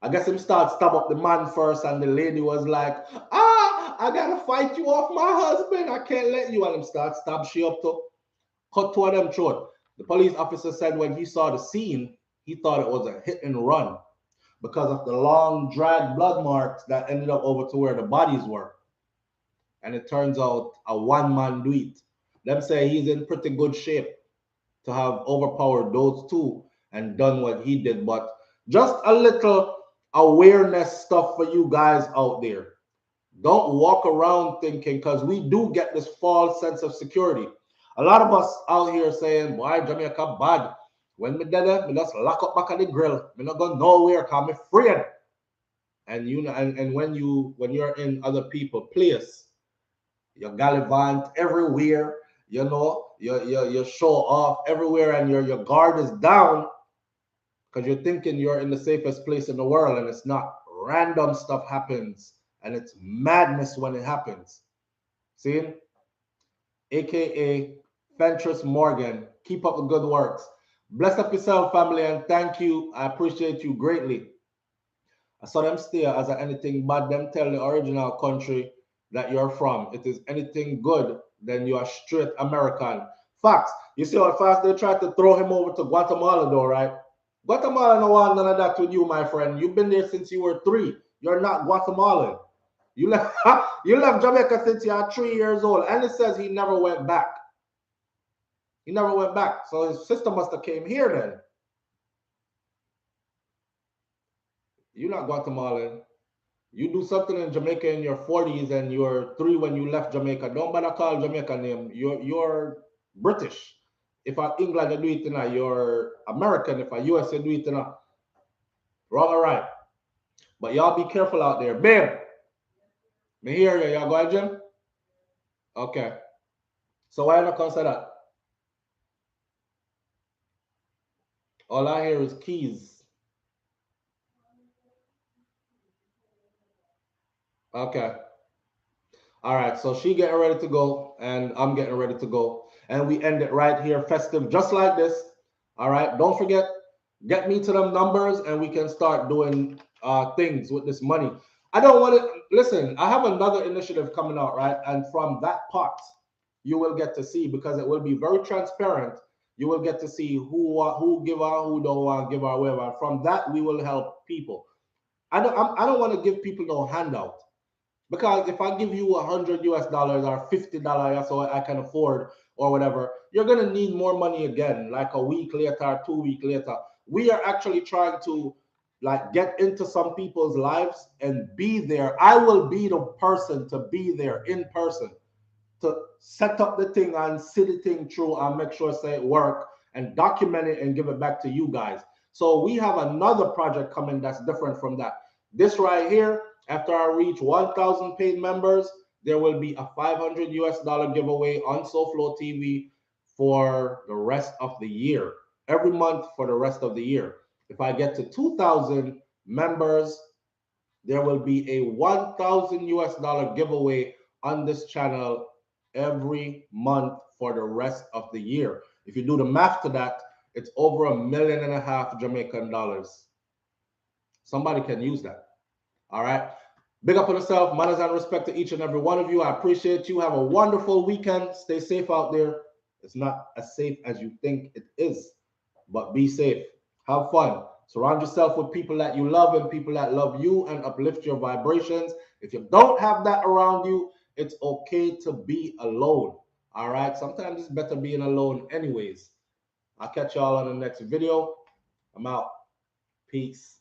I guess him stab up the man first, and the lady was like, I gotta fight you off my husband. I can't let you. And him stab she up to cut two of them throat. The police officer said when he saw the scene, he thought it was a hit and run because of the long drag blood marks that ended up over to where the bodies were. And it turns out a one-man do it. Them say he's in pretty good shape to have overpowered those two and done what he did. But just a little awareness stuff for you guys out there. Don't walk around thinking, because we do get this false sense of security. A lot of us out here saying, boy, Jamaica bad. When me dead, me just lock up back at the grill. Me not go nowhere because I'm afraid. And you know, and when you're in other people's place, you gallivant everywhere, you know, you show off everywhere, and your guard is down because you're thinking you're in the safest place in the world, and it's not. Random stuff happens, and it's madness when it happens. See? AKA Fentress Morgan. Keep up the good works. Bless up yourself, family, and thank you. I appreciate you greatly. I saw them stay as anything bad. Them tell the original country that you're from. It is anything good, then you are straight American. Facts. You see how fast they tried to throw him over to Guatemala, though, right? Guatemala no want none of that with you, my friend. You've been there since you were 3. You're not Guatemalan. You left Jamaica since you are 3 years old. And it says he never went back. He never went back. So his sister must have came here then. You're not Guatemalan. You do something in Jamaica in your 40s and you're 3 when you left Jamaica. Don't bother call Jamaica name. You're British. If I England, you do it in you're American. If I US, you do it in wrong or right. But y'all be careful out there. Babe, me hear you. Y'all go ahead, Jim? Okay. So why not consider that? All I hear is keys. Okay. All right. So she getting ready to go, and I'm getting ready to go, and we end it right here, festive, just like this. All right. Don't forget, get me to them numbers, and we can start doing things with this money. I don't want to listen. I have another initiative coming out, right? And from that pot, you will get to see because it will be very transparent. You will get to see who give out, who don't want to give out, whatever. From that, we will help people. I don't want to give people no handout because if I give you $100 or $50, so I can afford or whatever, you're gonna need more money again, like a week later, 2 weeks later. We are actually trying to like get into some people's lives and be there. I will be the person to be there in person to set up the thing and see the thing through and make sure say it work and document it and give it back to you guys. So we have another project coming that's different from that. This right here, after I reach 1,000 paid members, there will be a $500 giveaway on SoFlo TV for the rest of the year. Every month for the rest of the year. If I get to 2,000 members, there will be a $1,000 giveaway on this channel every month for the rest of the year. If you do the math to that, it's over $1.5 million Jamaican dollars. Somebody can use that. All right. Big up on yourself. Manners and respect to each and every one of you. I appreciate you. Have a wonderful weekend. Stay safe out there. It's not as safe as you think it is, but be safe. Have fun. Surround yourself with people that you love and people that love you and uplift your vibrations. If you don't have that around you, it's okay to be alone. All right. Sometimes it's better being alone, anyways. I'll catch y'all on the next video. I'm out. Peace.